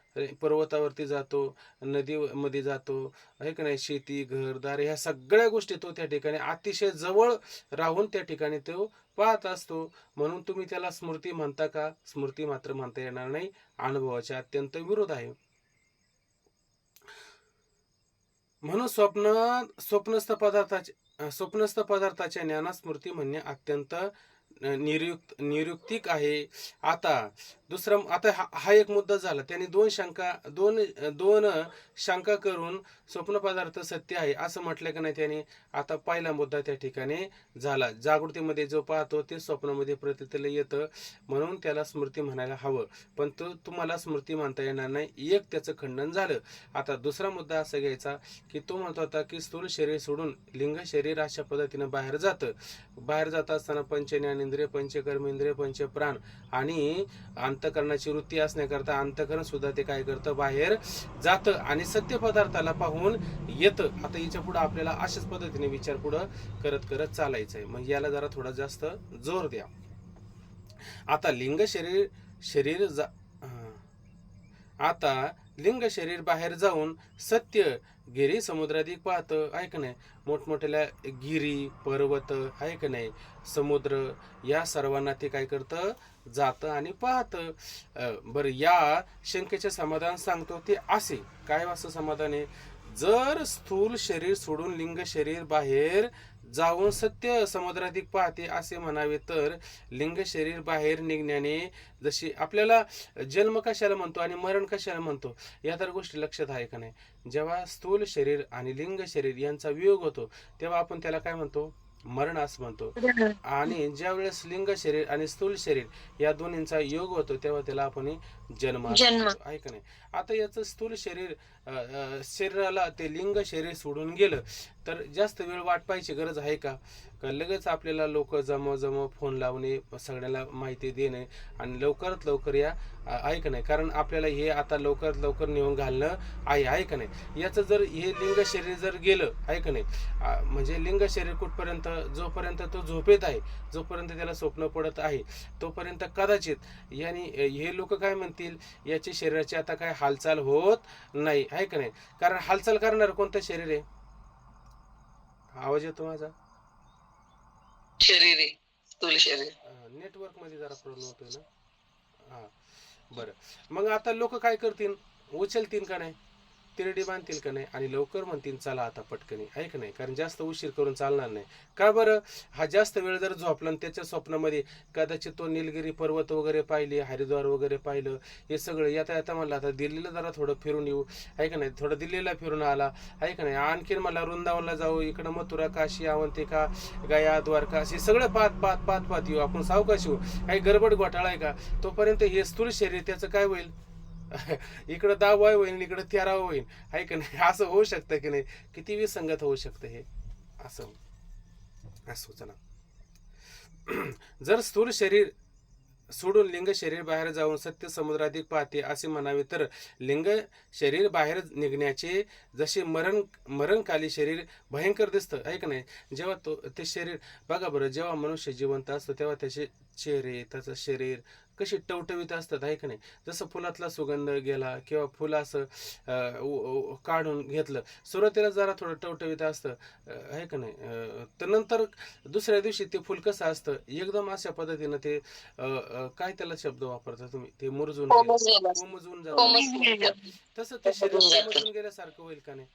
पर्वतावरती जातो, नदीमध्ये जातो आहे की नाही. शेती, घरदार ह्या सगळ्या गोष्टी तो त्या ठिकाणी अतिशय जवळ राहून त्या ठिकाणी तो पाहत असतो. म्हणून तुम्ही त्याला स्मृती म्हणता का? स्मृती मात्र म्हणता येणार नाही. अनुभवाच्या अत्यंत विरोध आहे. म्हणून स्वप्नस्थ पदार्थाच्या ज्ञाना स्मृती म्हणणे अत्यंत निरुक्तिक आहे. आता हा एक मुद्दा झाला. त्यांनी दोन शंका करून स्वप्न पदार्थ सत्य आहे असं म्हटलं की नाही त्यांनी. आता पहिला मुद्दा त्या ठिकाणी झाला. जागृतीमध्ये जो पाहतो ते स्वप्नामध्ये प्रतीतला येतं, म्हणून त्याला स्मृती म्हणायला हवं, पण तुम्हाला स्मृती म्हणता येणार नाही. एक त्याचं खंडन झालं. आता दुसरा मुद्दा असा घ्यायचा की तो म्हणत होता की स्थूल शरीर सोडून लिंग शरीर अशा पद्धतीनं बाहेर जात असताना पंचज्ञानेंद्रिय, पंचकर्मेंद्रिय, पंचप्राण आणि अंतकरणाची वृत्ती असण्याकरता अंतकरण सुद्धा ते काय करतं, बाहेर जातं आणि सत्य पदार्थाला पाहून येतं. आता याच्या पुढे आपल्याला अशाच पद्धतीने विचार पुढं करत चालायचं आहे. मग याला जरा थोडा जास्त जोर द्या. आता लिंग शरीर बाहेर जाऊन सत्य गिरी समुद्राधिक पाहतं आहे का नाही. मोठमोठ्या गिरी, पर्वत आहे का नाही, समुद्र या सर्वांना ते काय करतं, जातं आणि पाहतं. बरं, या शंकेचे समाधान सांगतो ते असे काय असं समाधान आहे, जर स्थूल शरीर सोडून लिंग शरीर बाहेर जाऊन सत्य समुद्राधिक पाहते असे म्हणावे तर लिंग शरीर बाहेर निघण्याने जशी आपल्याला जन्म कशाला म्हणतो आणि मरण कशाला म्हणतो या तर गोष्टी लक्षात आहे का नाही. जेव्हा स्थूल शरीर आणि लिंग शरीर यांचा वियोग होतो तेव्हा आपण त्याला काय म्हणतो, मरण असं म्हणतो. आणि ज्या वेळेस लिंग शरीर आणि स्थूल शरीर या दोन्हींचा योग होतो तेव्हा त्याला आपण जन्म आहे का नाही. आता याचं स्थूल शरीर शरीराला ते लिंग शरीर सोडून गेलं तर जास्त वेळ वाट पाहायची गरज आहे का लगेच आपल्याला लोक जमव फोन लावणे, सगळ्याला माहिती देणे आणि लवकरात लवकर या आहे का नाही. कारण आपल्याला हे आता लवकरात लवकर नेऊन घालणं आहे का नाही. याचं जर हे लिंग शरीर जर गेलं आहे का नाही, म्हणजे लिंग शरीर कुठपर्यंत, जोपर्यंत तो झोपेत आहे, जोपर्यंत त्याला स्वप्न पडत आहे तोपर्यंत कदाचित यांनी हे लोक काय म्हणतील, याची शरीराची आता काय हालचाल होत नाही आहे का नाही. कारण हालचाल करणार कोणतं शरीर आहे. आवाज येतो माझा. शरीर आहे, स्थूल शरीर. नेटवर्क मध्ये जरा प्रॉब्लेम होतोय ना. हा बरं, मग आता लोक काय करतील, उचलतील का नाही, तिरडी बांधतील का नाही आणि लवकर म्हणतील चला आता पटकनी आहे का नाही. कारण जास्त उशीर करून चालणार नाही. का बरं, हा जास्त वेळ जर झोपला आणि त्याच्या स्वप्नामध्ये कदाचित तो निलगिरी पर्वत वगैरे पाहिले, हरिद्वार वगैरे पाहिलं, हे सगळं येता म्हणलं आता दिल्लीला जरा थोडं फिरून येऊ आहे का नाही, थोडं दिल्लीला फिरून आला आहे का नाही, आणखीन मला वृंदावनला जाऊ, इकडं मथुरा, काशी, अवंतिका, गया, द्वारका असे सगळं पाहत येऊ आपण, सावकाश येऊ, काही गडबड घोटाळा आहे का. तोपर्यंत हे स्थूल शरीर त्याचं काय होईल, इकडं 10 होईल, इकडं 13 होईल आहे का नाही. असं होऊ शकतं की नाही, किती विसंगत होऊ शकतं हे असं चला. जर स्थूल शरीर सोडून लिंग शरीर बाहेर जाऊन सत्य समुद्राधिक पाहते असे म्हणावे तर लिंग शरीर बाहेर निघण्याचे जसे मरणकाली शरीर भयंकर दिसतं आहे का नाही. जेव्हा ते शरीर बघा बरं, जेव्हा मनुष्य जिवंत असतो तेव्हा त्याचे चेहरे, त्याचं शरीर कशी टवटवीत असतात आहे का नाही. जसं फुलातला सुगंध गेला किंवा फुल असं काढून घेतलं, सुरुवातीला जरा थोडं टवटवीत असतं आहे का नाही, तर नंतर दुसऱ्या दिवशी ते फुल कसं असतं एकदम अशा पद्धतीनं ते काय त्याला शब्द वापरता तुम्ही, ते मुरजून कोमजून जातं. तसं ते शरीर कोमजून गेल्यासारखं होईल का नाही,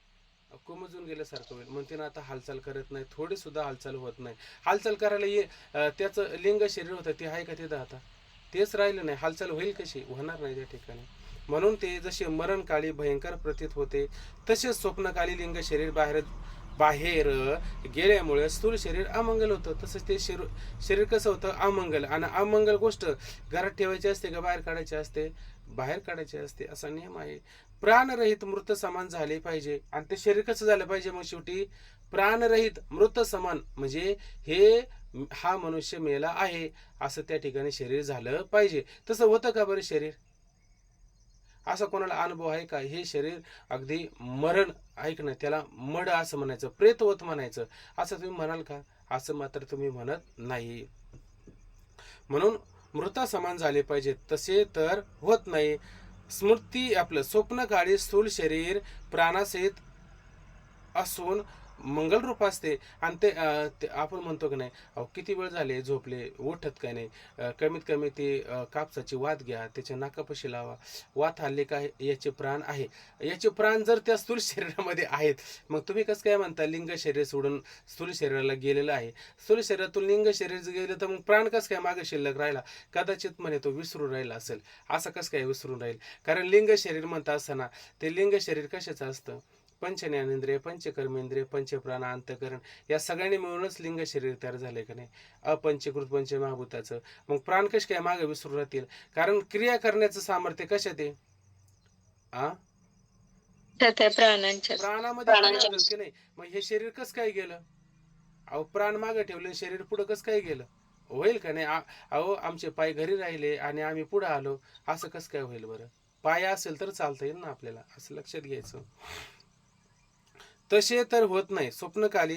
कोमजून गेल्यासारखं होईल. म्हणते ना आता हालचाल करत नाही, थोडी सुद्धा हालचाल होत नाही. हालचाल करायला त्याचं लिंग शरीर होतं ते आहे का तिथं, आता तेच राहिलं नाही, हालचाल होईल कशी, होणार नाही त्या ठिकाणी. म्हणून ते जसे मरणकाळी भयंकर प्रतीत होते तसेच स्वप्नकाली लिंग शरीर बाहेर गेल्यामुळे स्थूल शरीर अमंगल होतं. तसंच ते शरीर कसं होतं, अमंगल. आणि अमंगल गोष्ट घरात ठेवायची असते का बाहेर काढायची असते, बाहेर काढायची असते, असा नियम आहे. प्राणरहित मृत समान झाले पाहिजे. आणि ते शरीर कसं झालं पाहिजे, मग शेवटी प्राणरहित मृत समान, म्हणजे हा मनुष्य मेला आहे असं त्या ठिकाणी शरीर झालं पाहिजे. तसं होतं का बरं शरीर, असा कोणाला अनुभव आहे का. हे शरीर अगदी मरण ऐक ना, त्याला मड असं म्हणायचं, प्रेतवत म्हणायचं, असं तुम्ही म्हणाल का, असं मात्र तुम्ही म्हणत नाही. म्हणून मृता समान झाले पाहिजे, तसे तर होत नाही. स्मृती आपलं स्वप्नकाळी स्थूल शरीर प्राणासहित असून मंगल रूप असते. आणि ते आपण म्हणतो की नाही, अहो किती वेळ झाले झोपले, उठत काय नाही, कमीत कमी ते कापसाची वात घ्या, त्याच्या नाकापाशी लावा, वात हल्ले काय, याचे प्राण आहे. याचे प्राण जर त्या स्थूल शरीरामध्ये आहेत, मग तुम्ही कसं काय म्हणता लिंग शरीर सोडून स्थूल शरीराला गेलेलं आहे. स्थूल शरीरातून लिंग शरीर गेलं तर मग प्राण कसं काय मागे शिल्लक राहिला, कदाचित म्हणे तो विसरून राहिला असेल. असं कसं काय विसरून राहील, कारण लिंग शरीर म्हणता असताना ते लिंग शरीर कशाचं असतं, पंचज्ञानेंद्रिय, पंचकर्मेंद्रिय, पंचप्राण, अंतकरण या सगळ्यांनी मिळूनच लिंग शरीर तयार झाले का नाही, अपंचीकृत पंचमहाभूताचं. मग प्राण कसे काय मागे विसरून राहतील, कारण क्रिया करण्याचं सामर्थ्य कशात आहे, प्राणामध्ये की नाही. मग हे शरीर कसं काय गेलं, अहो प्राण मागे ठेवले, शरीर पुढं कसं काय गेलं, होईल का नाही. अहो आमचे पाय घरी राहिले आणि आम्ही पुढे आलो, असं कसं काय होईल बरं. पाय असेल तर चालता येईल ना आपल्याला, असं लक्षात घ्यायचं. तसे तर होत नाही. स्वप्नकाली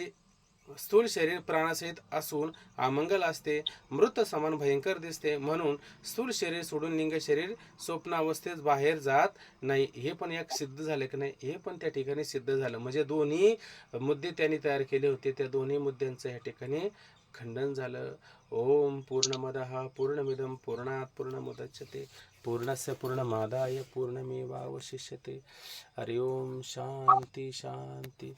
स्थूल शरीर प्राणासहित असून अमंगल असते, मृत समान भयंकर दिसते. म्हणून स्थूल शरीर सोडून लिंग शरीर स्वप्नावस्थेत बाहेर जात नाही. हे पण एक सिद्ध झाले की नाही, हे पण त्या ठिकाणी सिद्ध झालं. म्हणजे दोन्ही मुद्दे त्यांनी तयार केले होते, त्या दोन्ही मुद्द्यांचं या ठिकाणी खंडन झालं. ओम पूर्णमदः पूर्णमिदं पूर्णात् पूर्णमुदच्यते पूर्णस्य पूर्णमादाय पूर्णमेवावशिष्यते. हरि ओम. शांती शांती.